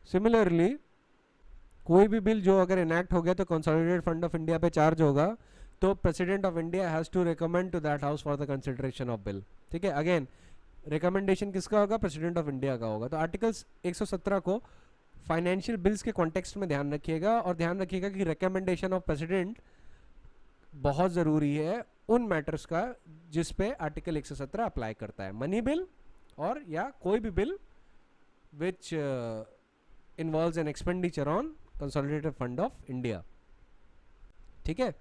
Similarly कोई भी बिल जो अगर इनैक्ट हो गया तो कंसोलिडेटेड फंड ऑफ इंडिया पे चार्ज होगा, तो president of India has to recommend to that house for the consideration of bill, ठीक है। अगेन रिकमेंडेशन किसका होगा? प्रेसिडेंट ऑफ इंडिया का होगा। तो आर्टिकल्स 117 को फाइनेंशियल बिल्स के कॉन्टेक्स्ट में ध्यान रखिएगा, और ध्यान रखिएगा कि रिकमेंडेशन ऑफ प्रेसिडेंट बहुत ज़रूरी है उन मैटर्स का जिस पे आर्टिकल 117 अप्लाई करता है, मनी बिल और या कोई भी bill which involves an expenditure on consolidated fund of India, ठीक है।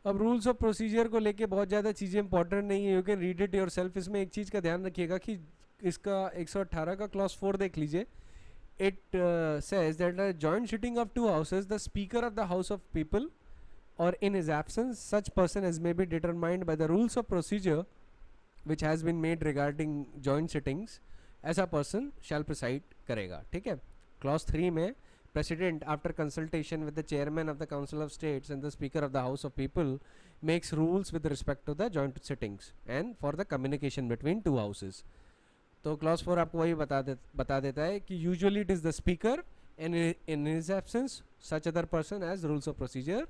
अब रूल्स ऑफ प्रोसीजर को लेके बहुत ज़्यादा चीज़ें इंपॉर्टेंट नहीं है, you can read it yourself. इसमें एक चीज़ का ध्यान रखिएगा कि इसका 118 का क्लॉज 4 देख लीजिए। It says that joint sitting of two houses the speaker of the house of people और in his absence such person as may be determined by the rules of procedure which has been made regarding joint sittings, ऐसा person shall preside करेगा, ठीक है। Clause 3 में President, after consultation with the chairman of the Council of States and the Speaker of the House of People, makes rules with respect to the joint sittings and for the communication between two houses. तो clause 4 आपको वही बता देता है कि usually it is the speaker and in his absence such other person as rules of procedure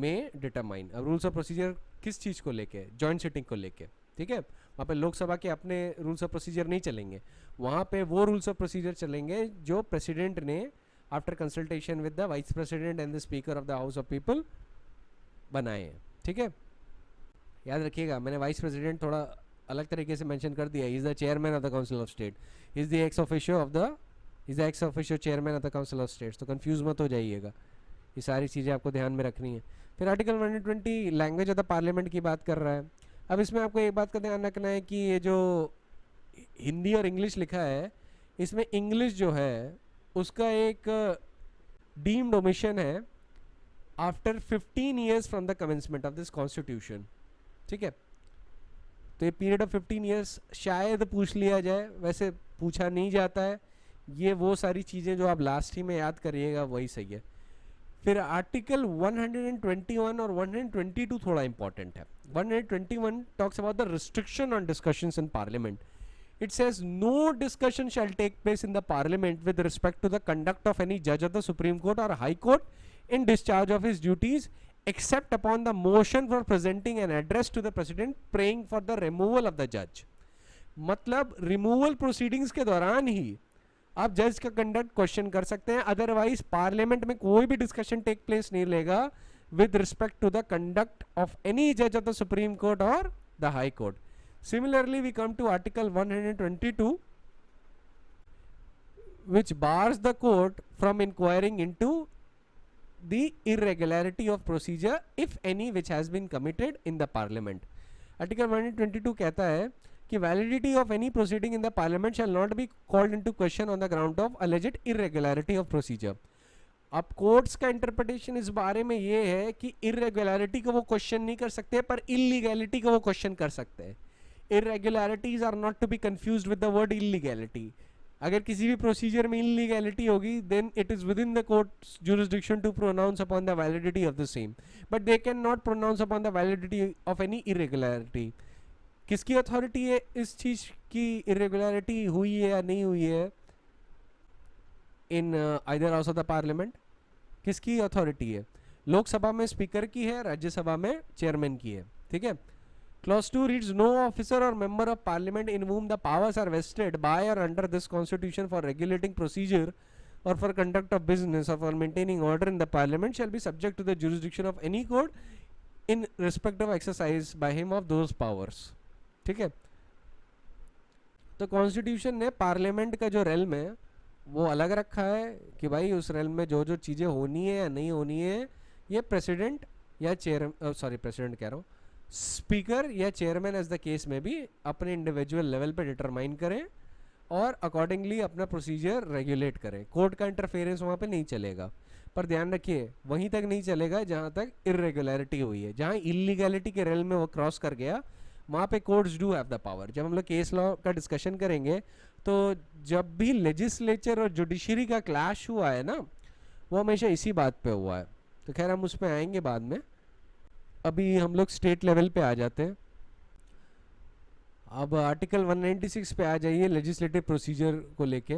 may determine. अब rules of procedure किस चीज़ को लेके? joint sitting को लेके, ठीक है। वहाँ पे लोकसभा के अपने रूल्स ऑफ प्रोसीजर नहीं चलेंगे, वहाँ पे वो रूल्स ऑफ प्रोसीजर चलेंगे जो प्रेसिडेंट ने after consultation with the vice president and the speaker of the house of people बनाए हैं, ठीक है। याद रखिएगा, मैंने वाइस प्रेसिडेंट थोड़ा अलग तरीके से मेंशन कर दिया, is the chairman of the council of state, is the ex officio chairman of the council of states. तो कंफ्यूज मत हो जाइएगा, ये सारी चीज़ें आपको ध्यान में रखनी है। फिर article 120 language of the parliament की बात कर रहा है। अब इसमें आपको एक बात का ध्यान रखना है कि ये जो हिंदी और इंग्लिश लिखा है, इसमें इंग्लिश जो है उसका एक डीम्ड ओमिशन है after 15 years from the commencement of this constitution, ठीक है। तो ये पीरियड ऑफ 15 ईयर्स शायद पूछ लिया जाए, वैसे पूछा नहीं जाता है। ये वो सारी चीज़ें जो आप लास्ट ही में याद करिएगा वही सही है। फिर आर्टिकल 121 और 122 थोड़ा इंपॉर्टेंट है। 121 talks about the restriction on discussions in parliament. It says no discussion shall take place in the parliament with respect to the conduct of any judge of the Supreme Court or High Court in discharge of his duties except upon the motion for presenting an address to the president praying for the removal of the judge. मतलब removal proceedings के दौरान ही आप जज का conduct question कर सकते हैं, otherwise parliament में कोई भी डिस्कशन टेक प्लेस नहीं लेगा with respect to the conduct of any judge of the Supreme Court or the High Court. Similarly, we come to Article 122, which bars the court from inquiring into the irregularity of procedure, if any, which has been committed in the Parliament. Article 122 कहता है कि validity of any proceeding in the Parliament shall not be called into question on the ground of alleged irregularity of procedure. अब courts का interpretation इस बारे में ये है कि इरेगुलरिटी को वो क्वेश्चन नहीं कर सकते, पर इलीगैलिटी को वो क्वेश्चन कर सकते हैं। Irregularities are not to be confused with the word illegality. अगर किसी भी प्रोसीजर में इलीगैलिटी होगी, then it is within the courts jurisdiction to pronounce upon the validity of the same, but they can not pronounce upon the validity of any irregularity. किसकी authority है इस चीज की इरेगुलरिटी हुई है या नहीं हुई है in either house of the parliament? किसकी अथॉरिटी है? लोकसभा में स्पीकर की है, राज्यसभा में चेयरमैन की है, ठीक है। क्लॉज 2 रीड्स नो ऑफिसर और member of parliament in whom the powers are vested by or under this constitution for regulating procedure or for conduct of business or for maintaining order in the parliament shall be subject to the jurisdiction of any court in respect of exercise by him of those powers, ठीक है। तो constitution ने parliament का जो realm है वो अलग रखा है कि भाई उस रेल में जो जो चीज़ें होनी है या नहीं होनी है, ये प्रेसिडेंट या चेयर सॉरी प्रेसिडेंट कह रहा हूँ, स्पीकर या चेयरमैन एज द केस में भी अपने इंडिविजुअल लेवल पे डिटरमाइन करें और अकॉर्डिंगली अपना प्रोसीजर रेगुलेट करें। कोर्ट का इंटरफेरेंस वहाँ पे नहीं चलेगा, पर ध्यान रखिए वहीं तक नहीं चलेगा जहाँ तक इरेगुलरिटी हुई है। जहाँ इलीगैलिटी के रेल में वो क्रॉस कर गया, वहाँ पे courts do have the power. जब हम लोग केस लॉ का डिस्कशन करेंगे तो जब भी लेजिस्लेचर और जुडिशरी का क्लैश हुआ है ना, वो हमेशा इसी बात पे हुआ है। तो खैर हम उस पर आएंगे बाद में, अभी हम लोग स्टेट लेवल पे आ जाते हैं। अब आर्टिकल 196 पे आ जाइए लेजिस्लेटिव प्रोसीजर को लेके।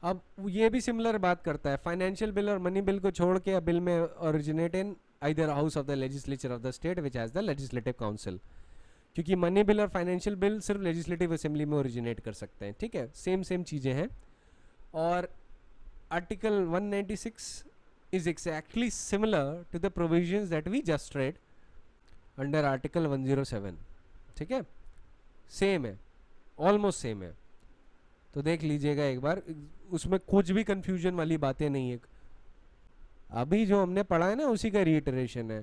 अब ये भी सिमिलर बात करता है, फाइनेंशियल बिल और मनी बिल को छोड़ के बिल में originate in either house of the legislature of the state which has the legislative council, क्योंकि मनी बिल और फाइनेंशियल बिल सिर्फ लेजिस्लेटिव असेंबली में ओरिजिनेट कर सकते हैं। ठीक है, सेम सेम चीज़ें हैं। और article 196 is exactly similar to the provisions that we just read under article 107। ठीक है, सेम है, ऑलमोस्ट सेम है। तो देख लीजिएगा एक बार, उसमें कुछ भी कंफ्यूजन वाली बातें नहीं है। अभी जो हमने पढ़ा है ना उसी का रीइटरेशन है।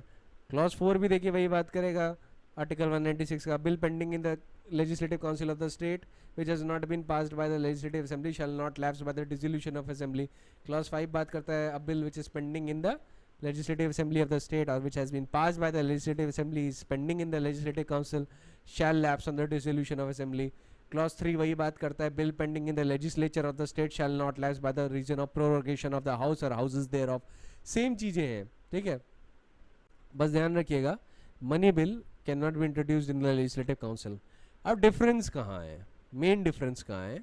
क्लॉज 4 भी देखिए वही बात करेगा आर्टिकल 196 का, bill pending in the legislative council of the state which has not been passed by the legislative assembly shall not lapse by the dissolution of assembly। clause 5 बात करता है, a bill which is pending in the legislative assembly of the state or which has been passed by the legislative assembly is pending in the legislative council shall lapse on the dissolution of assembly। clause 3 वही बात करता है, bill pending in the legislature of the state shall not lapse by the reason of prorogation of the house or houses thereof। Same चीज़ें हैं, ठीक है, बस ध्यान रखिएगा money bill can not be introduced in the legislative council. अब difference कहाँ है, मेन डिफरेंस कहाँ है?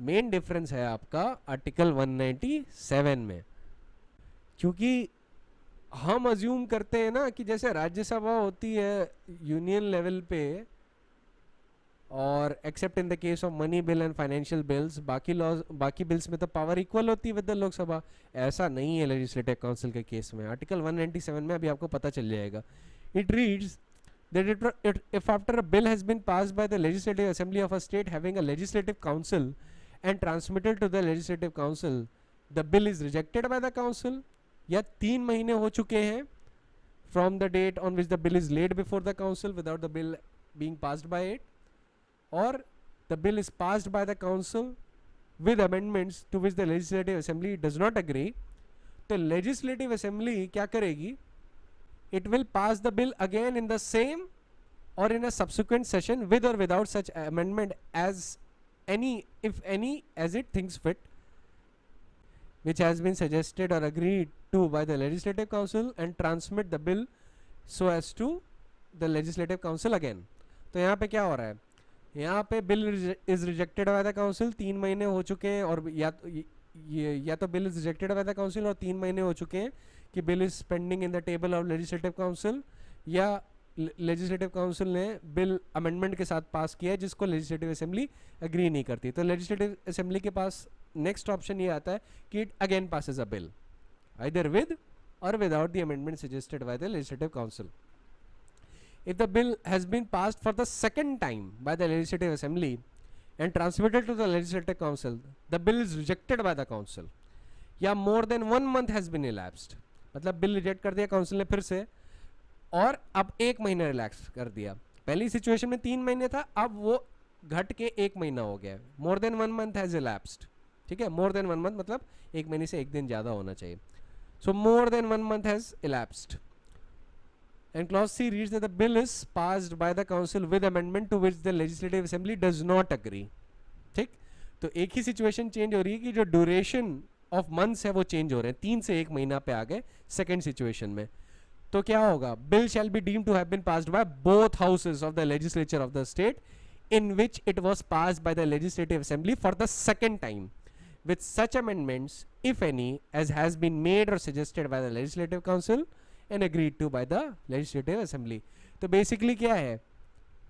मेन डिफरेंस है आपका आर्टिकल 197 में, क्योंकि हम अज्यूम करते हैं ना कि जैसे राज्यसभा होती है यूनियन लेवल पे, और accept in the case of money bill and financial bills, बाकी लॉज बाकी बिल्स में तो पावर इक्वल होती है विद द लोकसभा। ऐसा नहीं है लेजिस्लेटिव काउंसिल के केस में। आर्टिकल 197 में अभी आपको पता चल जाएगा। It reads that if after a bill has been passed by the legislative assembly of a state having a legislative council and transmitted to the legislative council, the bill is rejected by the council, या 3 महीने हो चुके हैं from the date on which the bill is laid before the council without the bill being passed by it, or the bill is passed by the council with amendments to which the legislative assembly does not agree, तो legislative assembly क्या करेगी? It will pass the bill again in the same or in a subsequent session with or without such amendment as any, if any, as it thinks fit, which has been suggested or agreed to by the legislative council, and transmit the bill so as to the legislative council again। तो यहाँ पे क्या हो रहा है? यहाँ पे bill is rejected by the council, 3 महीने हो चुके हैं, और या तो bill is rejected by the council और 3 महीने हो चुके हैं कि bill is pending in the table of legislative council, या लेजिस्लेटिव काउंसिल ने बिल अमेंडमेंट के साथ पास किया है जिसको लेजिस्लेटिव असेंबली एग्री नहीं करती। तो लेजिस्लेटिव असेंबली के पास नेक्स्ट ऑप्शन ये आता है कि it again passes a bill either with और without the amendment suggested by the legislative council. If the bill has been passed for the second time by the legislative assembly and transmitted to the legislative council, the bill is rejected by the council, या more than 1 month has been elapsed, मतलब bill reject कर दिया council ने फिर से, और अब 1 महीना रिलैक्स कर दिया। पहली सिचुएशन में 3 महीने था, अब वो घट के 1 महीना हो गया। मोर देन 1 मंथ हैज elapsed, ठीक है, मोर देन 1 मंथ मतलब 1 महीने से 1 दिन ज़्यादा होना चाहिए। So more than 1 month has elapsed, and clause C reads that the bill is passed by the council with amendment to which the legislative assembly does not agree। ठीक, तो एक ही सिचुएशन चेंज हो रही है कि जो ड्यूरेशन ऑफ मंथ्स है वो चेंज हो रहे हैं, 3 से 1 महीना पे आ गए सेकेंड सिचुएशन में। तो क्या होगा? Bill shall be deemed to have been passed by both houses of the legislature of the state in which it was passed by the legislative assembly for the second time with such amendments if any as has been made or suggested by the legislative council and agreed to by the legislative assembly। तो basically क्या है?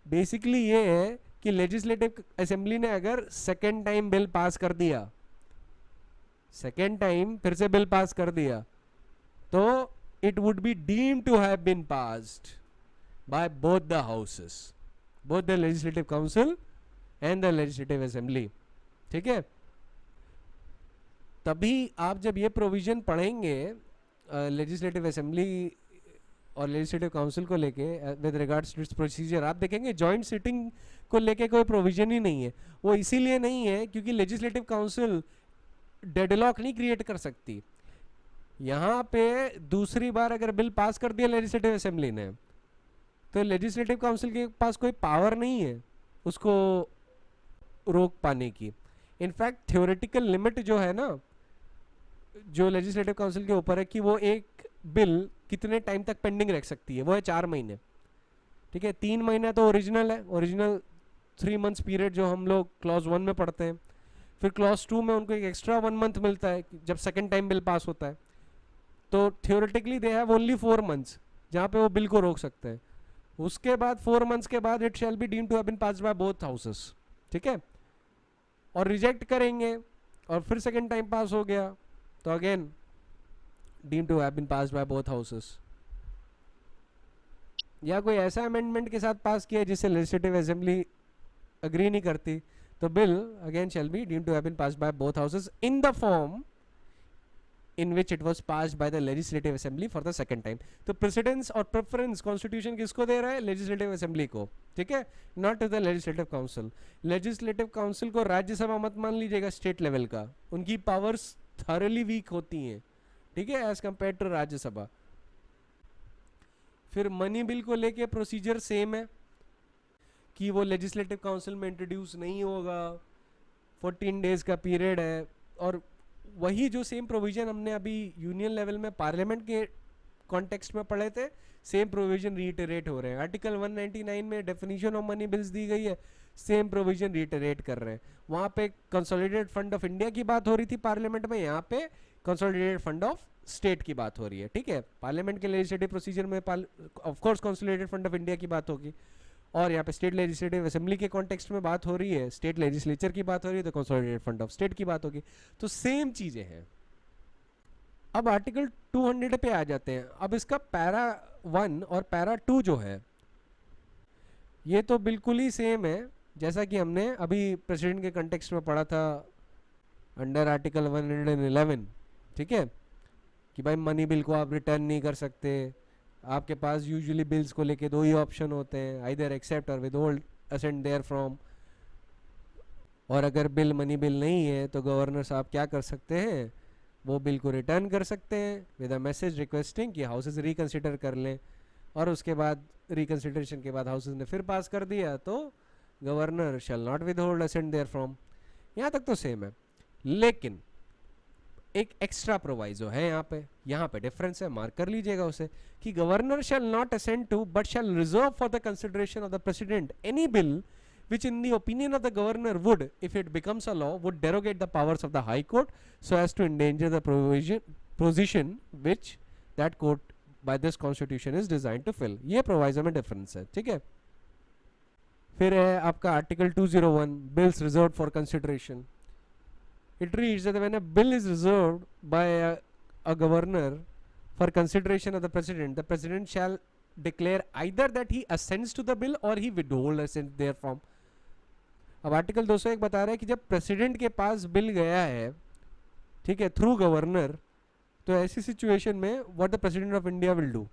Basically ये है कि legislative assembly ने अगर second time bill pass कर दिया, सेकेंड टाइम फिर से बिल पास कर दिया, तो it would be deemed to have been passed by both the houses, both the legislative council and the legislative assembly। ठीक है, तभी आप जब ये प्रोविजन पढ़ेंगे लेजिस्लेटिव असेंबली और लेजिस्लेटिव काउंसिल को लेके विद रिगार्ड्स टू प्रोसीजर, आप देखेंगे जॉइंट सिटिंग को लेके कोई प्रोविजन ही नहीं है। वो इसीलिए नहीं है क्योंकि लेजिस्लेटिव काउंसिल डेडलॉक नहीं क्रिएट कर सकती। यहाँ पे दूसरी बार अगर बिल पास कर दिया लेजिस्लेटिव असेंबली ने, तो लेजिस्लेटिव काउंसिल के पास कोई पावर नहीं है उसको रोक पाने की। इनफैक्ट थ्योरेटिकल लिमिट जो है ना, जो लेजिस्लेटिव काउंसिल के ऊपर है कि वो एक बिल कितने टाइम तक पेंडिंग रख सकती है, वो है 4 महीने। ठीक है, 3 महीना तो ओरिजिनल है, ओरिजिनल 3 मंथ्स पीरियड जो हम लोग क्लॉज 1 में पढ़ते हैं। फिर क्लॉज 2 में उनको एक एक्स्ट्रा 1 मंथ मिलता है जब सेकेंड टाइम बिल पास होता है। तो theoretically they have only 4 months जहाँ पे वो बिल को रोक सकते हैं। उसके बाद 4 मंथ्स के बाद it shall be deemed to have been passed by both houses. ठीक है, और रिजेक्ट करेंगे और फिर सेकेंड टाइम पास हो गया तो again deemed to have been passed by both houses. या कोई ऐसा अमेंडमेंट के साथ पास किया जिससे लेजिस्लेटिव असेंबली अग्री नहीं करती, तो bill again shall be deemed to have been passed by both houses in the form in which it was passed by the legislative assembly for the second time। तो precedence और preference constitution किसको दे रहा है? Legislative assembly को। ठीक है, not to the legislative council. Legislative council को राज्यसभा मत मान लीजिएगा स्टेट लेवल का, उनकी पावर्स थॉरली वीक होती हैं। ठीक है, एज कंपेयर टू राज्यसभा। फिर मनी बिल को लेके प्रोसीजर सेम है कि वो लेजिस्लेटिव काउंसिल में इंट्रोड्यूस नहीं होगा, 14 डेज का पीरियड है। और वही जो सेम प्रोविजन हमने अभी यूनियन लेवल में पार्लियामेंट के कॉन्टेक्स्ट में पढ़े थे, सेम प्रोविजन रीइटरेट हो रहे हैं। आर्टिकल 199 में डेफिनेशन ऑफ मनी बिल्स दी गई है, सेम प्रोविजन रीइटरेट कर रहे हैं। वहाँ पे कंसोलिडेटेड फंड ऑफ इंडिया की बात हो रही थी पार्लियामेंट में, यहाँ पे कंसोलिडेटेड फंड ऑफ स्टेट की बात हो रही है। ठीक है, पार्लियामेंट के लेजिस्लेटिव प्रोसीजर में of course consolidated fund of India की बात होगी, और यहाँ पे स्टेट लेजिस्लेटिव असेंबली के कॉन्टेक्स्ट में बात हो रही है, स्टेट लेजिस्लेचर की बात हो रही है, तो कंसोलिडेटेड फंड ऑफ स्टेट की बात होगी। तो सेम चीजें हैं। अब आर्टिकल 200 पे आ जाते हैं। अब इसका पैरा 1 और पैरा 2 जो है ये तो बिल्कुल ही सेम है जैसा कि हमने अभी प्रेसिडेंट के कॉन्टेक्स्ट में पढ़ा था अंडर आर्टिकल 111। ठीक है, कि भाई मनी बिल को आप रिटर्न नहीं कर सकते। आपके पास यूजुअली बिल्स को लेके 2 ही ऑप्शन होते हैं, आइदर एक्सेप्ट और विदहोल्ड असेंट देयर फ्रॉम। और अगर बिल मनी बिल नहीं है तो गवर्नर साहब क्या कर सकते हैं? वो बिल को रिटर्न कर सकते हैं विद अ मैसेज रिक्वेस्टिंग कि हाउसेस रिकंसिडर कर लें, और उसके बाद रिकंसिडरेशन के बाद हाउसेस ने फिर पास कर दिया तो governor shall not withhold assent therefrom. यहाँ तक तो सेम है, लेकिन एक एक्स्ट्रा प्रोवाइजो है यहाँ पे डिफरेंस है, मार्क कर लीजिएगा उसे, कि governor shall not assent to but shall reserve for the consideration of the President any bill which in the opinion of the governor would, if it becomes a law, would derogate the powers of the high court so as to endanger the position which that court by this constitution is designed to fill। ये proviso में difference है। ठीक है, फिर है आपका article 201 bills reserved for consideration। It reads that when a bill is reserved by a governor for consideration of the president shall declare either that he assents to the bill or he withhold assent therefrom। अब article 201 बता रहा है कि जब president के पास bill गया है, ठीक है, थ्रू गवर्नर, तो ऐसी सिचुएशन में what the president of India will do,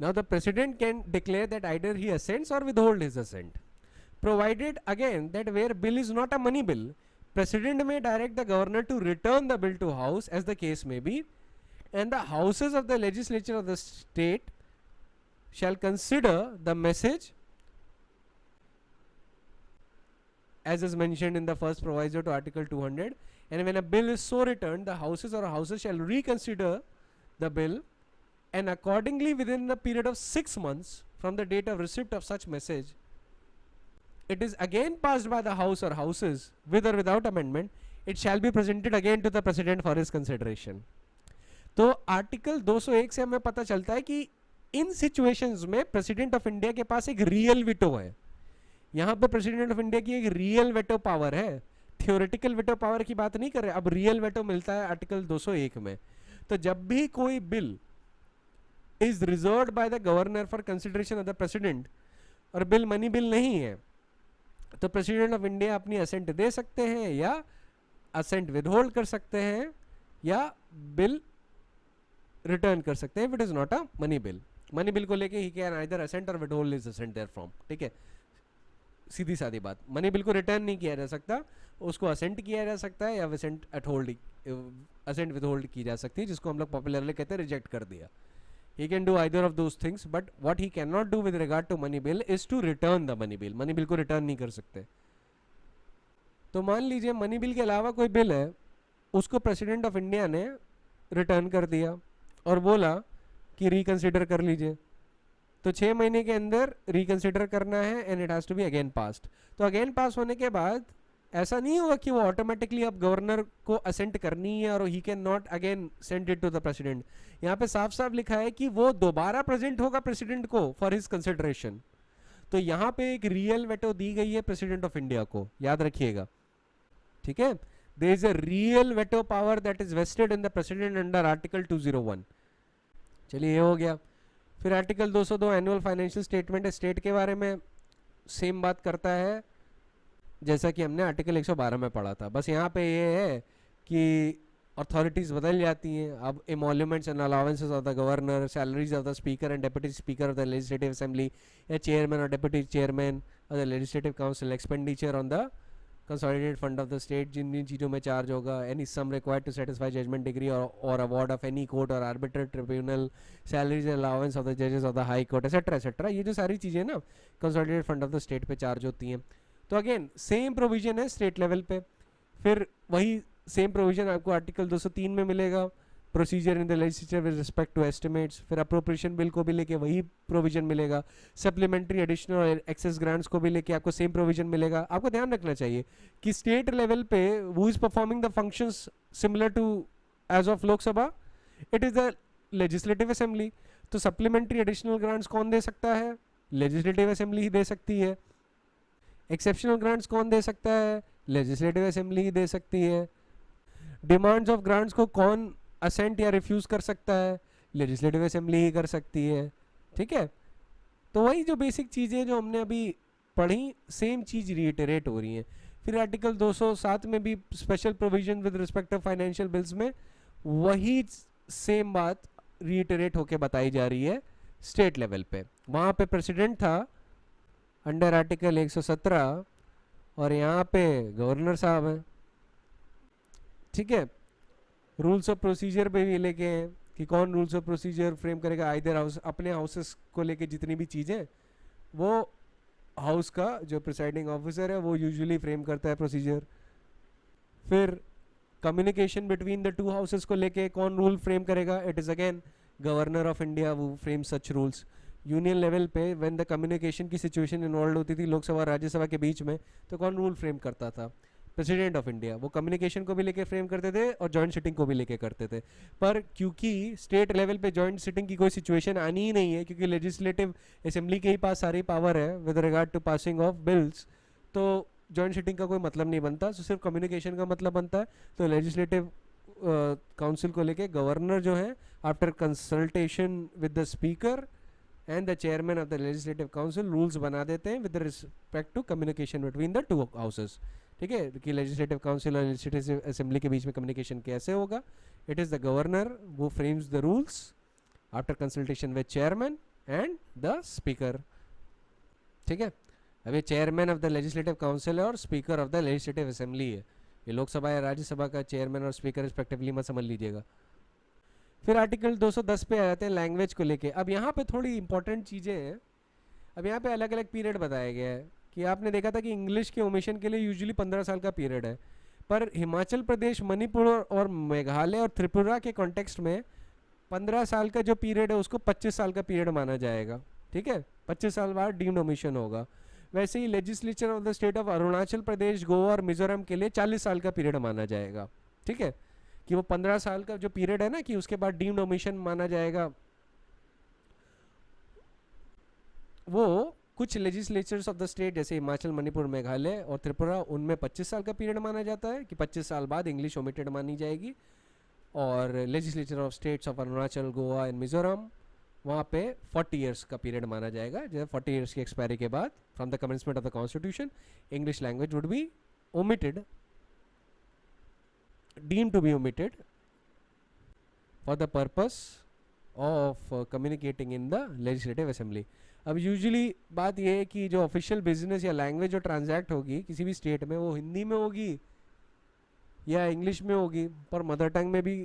now the president can declare that either he assents or withhold his assent, provided again that where bill is not a money bill, president may direct the governor to return the bill to house as the case may be, and the houses of the legislature of the state shall consider the message as is mentioned in the first proviso to article 200, and when a bill is so returned the houses shall reconsider the bill, and accordingly within the period of 6 months from the date of receipt of such message it is again passed by the house or houses with or without amendment, it shall be presented again to the president for his consideration। तो article 201 से हमें पता चलता है कि इन situations में president of India के पास एक रियल विटो है। यहाँ पे प्रेसिडेंट ऑफ इंडिया की एक रियल वेटो पावर है, थियोरेटिकल वेटो पावर की बात नहीं कर रहे, अब रियल वेटो मिलता है आर्टिकल 201 में। तो जब भी कोई bill is reserved by the governor for consideration of the president और बिल मनी बिल नहीं है, तो प्रेसिडेंट ऑफ इंडिया अपनी असेंट दे सकते हैं या असेंट विदहोल्ड कर सकते हैं या बिल रिटर्न कर सकते हैं if it is not a money bill. Money bill को लेके ही कैन आइदर असेंट और withhold his assent therefrom, ठीक है, सीधी सादी बात। मनी बिल को रिटर्न नहीं किया जा सकता, उसको असेंट किया जा सकता है या असेंट असेंट विदहोल्ड की जा सकती है, जिसको हम लोग पॉपुलरली कहते हैं रिजेक्ट कर दिया। He can do either of those things, but what he cannot do with regard to money bill is to return the money bill. money bill को return नहीं कर सकते। तो मान लीजिए मनी बिल के अलावा कोई बिल है, उसको प्रेसिडेंट ऑफ इंडिया ने रिटर्न कर दिया और बोला कि रिकंसिडर कर लीजिए, तो 6 महीने के अंदर रिकंसिडर करना है and it has to be again passed. तो अगेन पास होने के बाद ऐसा नहीं होगा कि वो ऑटोमेटिकली अब गवर्नर को असेंट करनी है और he can not again send it to the President. यहाँ पे साफ साफ लिखा है कि वो दोबारा प्रेजेंट होगा प्रेसिडेंट को फॉर हिज कंसिडरेशन। तो यहाँ पे एक रियल वेटो दी गई है प्रेसिडेंट ऑफ इंडिया को, याद रखिएगा, ठीक है। There is a real veto power that is vested in the President under article 201। चलिए ये हो गया। फिर आर्टिकल 202 एनुअल फाइनेंशियल स्टेटमेंट है, स्टेट के बारे में सेम बात करता है जैसा कि हमने आर्टिकल 112 में पढ़ा था। बस यहाँ पे ये है कि अथॉरिटीज़ बदल जाती हैं। अब emoluments and allowances of the governor, salaries of the speaker and deputy speaker of the legislative assembly या chairman or deputy chairman of the legislative council, expenditure on the consolidated fund of the state, जिन जिन चीज़ों में charge होगा, any sum required to satisfy judgment decree or award of any court or arbitrate tribunal, salaries and allowance of the जजेस of the high court etcetera etcetera. ये जो सारी चीज़ें ना consolidated fund of the state पे charge होती हैं। तो अगेन सेम प्रोविजन है स्टेट लेवल पे। फिर वही सेम प्रोविजन आपको आर्टिकल 203 में मिलेगा, procedure in the legislature with respect to estimates. फिर अप्रोप्रिएशन बिल को भी लेके वही प्रोविजन मिलेगा। सप्लीमेंट्री एडिशनल और एक्सेस ग्रांट्स को भी लेके आपको सेम प्रोविजन मिलेगा। आपको ध्यान रखना चाहिए कि स्टेट लेवल पे who is performing the functions similar to as of Lok Sabha, it is the legislative assembly. तो सप्लीमेंट्री एडिशनल ग्रांट्स कौन दे सकता है? लेजिस्लेटिव असेंबली ही दे सकती है। एक्सेप्शनल ग्रांट्स कौन दे सकता है? लेजिस्लेटिव असेंबली ही दे सकती है। डिमांड्स ऑफ ग्रांट्स को कौन असेंट या रिफ्यूज कर सकता है? लेजिस्लेटिव असेंबली ही कर सकती है, ठीक है। तो वही जो बेसिक चीज़ें जो हमने अभी पढ़ी, सेम चीज़ रीइटरेट हो रही हैं। फिर आर्टिकल 207 में भी special provision with respect of financial bills में वही सेम बात रीइटरेट होके बताई जा रही है स्टेट लेवल पे। वहाँ पे प्रेसिडेंट था अंडर आर्टिकल 117 और यहाँ पे गवर्नर साहब हैं, ठीक है। रूल्स ऑफ प्रोसीजर पे भी लेके हैं कि कौन रूल्स ऑफ प्रोसीजर फ्रेम करेगा। आइदर हाउस अपने हाउसेस को लेके जितनी भी चीज़ें, वो हाउस का जो प्रिसाइडिंग ऑफिसर है वो यूजुअली फ्रेम करता है प्रोसीजर। फिर communication between the two houses को लेके कौन रूल फ्रेम करेगा? It is again governor of India वो frame such rules. Union level पे व्हेन द कम्युनिकेशन की सिचुएशन इन्वॉल्व होती थी लोकसभा और राज्यसभा के बीच में, तो कौन रूल फ्रेम करता था? President of India. वो कम्युनिकेशन को भी लेके फ्रेम करते थे और जॉइंट सिटिंग को भी लेके करते थे। पर क्योंकि स्टेट लेवल पे जॉइंट सिटिंग की कोई सिचुएशन आनी ही नहीं है, क्योंकि लेजिस्लेटिव असेंबली के ही पास सारी पावर है with regard to passing of bills, तो जॉइंट सिटिंग का कोई मतलब नहीं बनता, तो सिर्फ कम्युनिकेशन का मतलब बनता है। तो लेजिस्लेटिव काउंसिल को लेके गवर्नर जो है after consultation with the speaker and the chairman of the legislative council rules बना देते हैं with respect to communication between the two houses, ठीक है। कि लेजिस्लेटिव काउंसिल और लेजिस्लेटिव असेंबली के बीच में कम्युनिकेशन कैसे होगा? इट इज़ द गवर्नर वो frames the rules after consultation with chairman and the speaker, ठीक है। अभी chairman of the legislative council और speaker of the legislative assembly है। ये लोकसभा या राज्यसभा का चेयरमैन और स्पीकर रिस्पेक्टिवली मत समझ लीजिएगा। फिर आर्टिकल 210 पे आ जाते हैं लैंग्वेज को लेके। अब यहाँ पे थोड़ी इंपॉर्टेंट चीज़ें हैं। अब यहाँ पे अलग अलग पीरियड बताया गया है कि आपने देखा था कि इंग्लिश के ओमिशन के लिए यूजुअली 15 साल का पीरियड है, पर हिमाचल प्रदेश, मणिपुर और मेघालय और त्रिपुरा के कॉन्टेक्स्ट में 15 साल का जो पीरियड है उसको 25 साल का पीरियड माना जाएगा, ठीक है। 25 साल बाद डीम्ड ओमिशन होगा। वैसे ही legislature of the state of Arunachal Pradesh, Goa और मिजोरम के लिए 40 साल का पीरियड माना जाएगा, ठीक है। कि वो 15 साल का जो पीरियड है ना, कि उसके बाद डीम्ड ओमिशन माना जाएगा। वो कुछ लेजिस्लेचर्स ऑफ द स्टेट जैसे हिमाचल, मणिपुर, मेघालय और त्रिपुरा, उनमें 25 साल का पीरियड माना जाता है कि 25 साल बाद इंग्लिश ओमिटेड मानी जाएगी। और legislature of states of Arunachal, Goa and Mizoram वहाँ पे 40 ईयर्स का पीरियड माना जाएगा, जैसे 40 ईयर्स की एक्सपायरी के बाद from the commencement of the constitution English language would be omitted, deemed to be omitted for the purpose of communicating in the legislative assembly. अब यूजुअली बात ये है कि जो ऑफिशियल बिजनेस या लैंग्वेज जो ट्रांजैक्ट होगी किसी भी स्टेट में वो हिंदी में होगी या इंग्लिश में होगी, पर मदर टंग में भी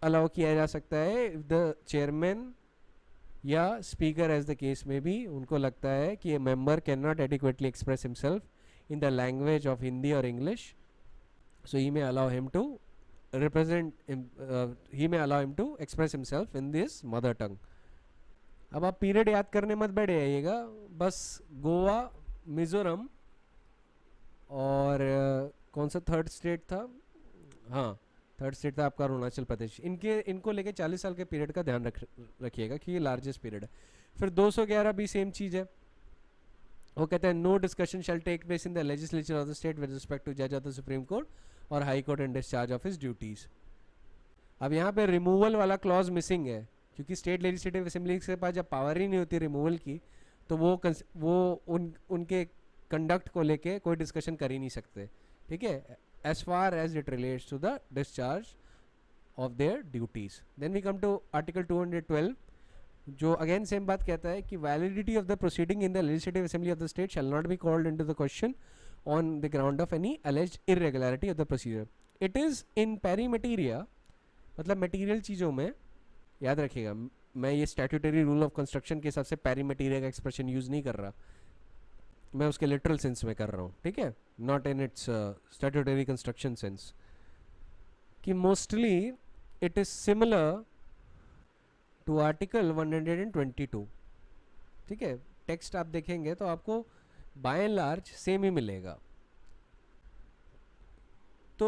अलाउ किया जा सकता है इफ द चेयरमैन या स्पीकर एज द केस में भी उनको लगता है कि ए member can not adequately express himself in the language of Hindi or English, so he may allow him to he may allow him to express himself in this mother tongue. अब आप period याद करने मत बैठ जाइएगा, बस गोवा, मिजोरम और कौन सा थर्ड स्टेट था, हाँ थर्ड स्टेट था आपका अरुणाचल प्रदेश, इनको लेके 40 साल के पीरियड का ध्यान रखिएगा कि ये लार्जेस्ट पीरियड है. फिर 211 भी सेम चीज़ है, वो कहते हैं no discussion shall take place in the legislature of the state with respect to जज ऑफ द सुप्रीम कोर्ट और High Court in discharge of his duties. अब यहाँ पे रिमूवल वाला क्लॉज मिसिंग है, क्योंकि स्टेट लेजिस्लेटिव असेंबली के पास जब पावर ही नहीं होती रिमूवल की, तो वो उनके कंडक्ट को लेके कोई डिस्कशन कर ही नहीं सकते. ठीक है, as far as it relates to the discharge of their duties. Then we come to article 212, जो अगेन सेम बात कहता है कि validity of the proceeding in the legislative assembly of the state shall not be called into the question on the ground of any alleged irregularity of the procedure. It is in pari materia, मतलब material चीज़ों में, याद रखिएगा मैं ये statutory rule of construction के हिसाब से पेरी मटीरिया का एक्सप्रेशन यूज़ नहीं कर रहा, मैं उसके लिटरल सेंस में कर रहा हूँ. ठीक है, not in its statutory construction sense, कि mostly it is similar to article 122. ठीक है, टेक्स्ट आप देखेंगे तो आपको बाय एंड लार्ज सेम ही मिलेगा. तो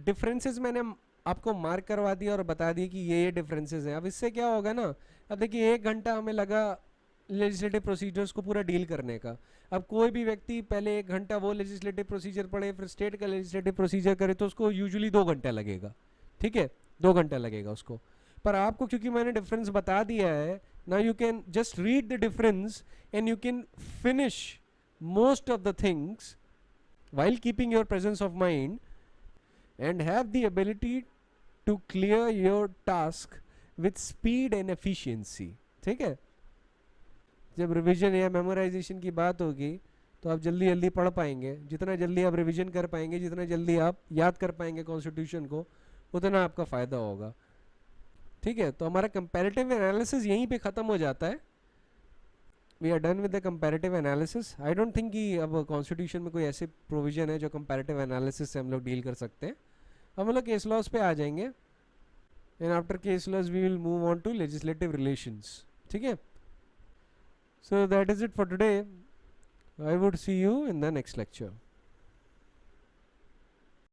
डिफरेंसेस मैंने आपको मार्क करवा दिया और बता दिया कि ये डिफरेंसेस हैं. अब इससे क्या होगा ना, अब देखिए 1 घंटा हमें लगा लेजिस्लेटिव प्रोसीजर्स को पूरा डील करने का. अब कोई भी व्यक्ति पहले 1 घंटा वो लेजिस्लेटिव प्रोसीजर पढ़े, फिर स्टेट का लेजिस्लेटिव प्रोसीजर करे, तो उसको यूजुअली 2 घंटा लगेगा. ठीक है, 2 घंटा लगेगा उसको. पर आपको क्योंकि मैंने डिफरेंस बता दिया है, now you can just read the difference and you can finish most of the things while keeping your presence of mind and have the ability to clear your task with speed and efficiency. ठीक है, जब revision या memorisation की बात होगी तो आप जल्दी जल्दी पढ़ पाएंगे. जितना जल्दी आप रिवीजन कर पाएंगे, जितना जल्दी आप याद कर पाएंगे कॉन्स्टिट्यूशन को, उतना आपका फ़ायदा होगा. ठीक है, तो हमारा कंपैरेटिव एनालिसिस यहीं पे ख़त्म हो जाता है. We are done with the comparative analysis. I don't think कि अब कॉन्स्टिट्यूशन में कोई ऐसे प्रोविजन है जो कंपैरेटिव एनालिसिस से हम लोग डील कर सकते हैं. हम लोग केस लॉज पे आ जाएंगे, and after case laws we will move on to legislative relations. ठीक है, so that is it for today. I would see you in the next lecture.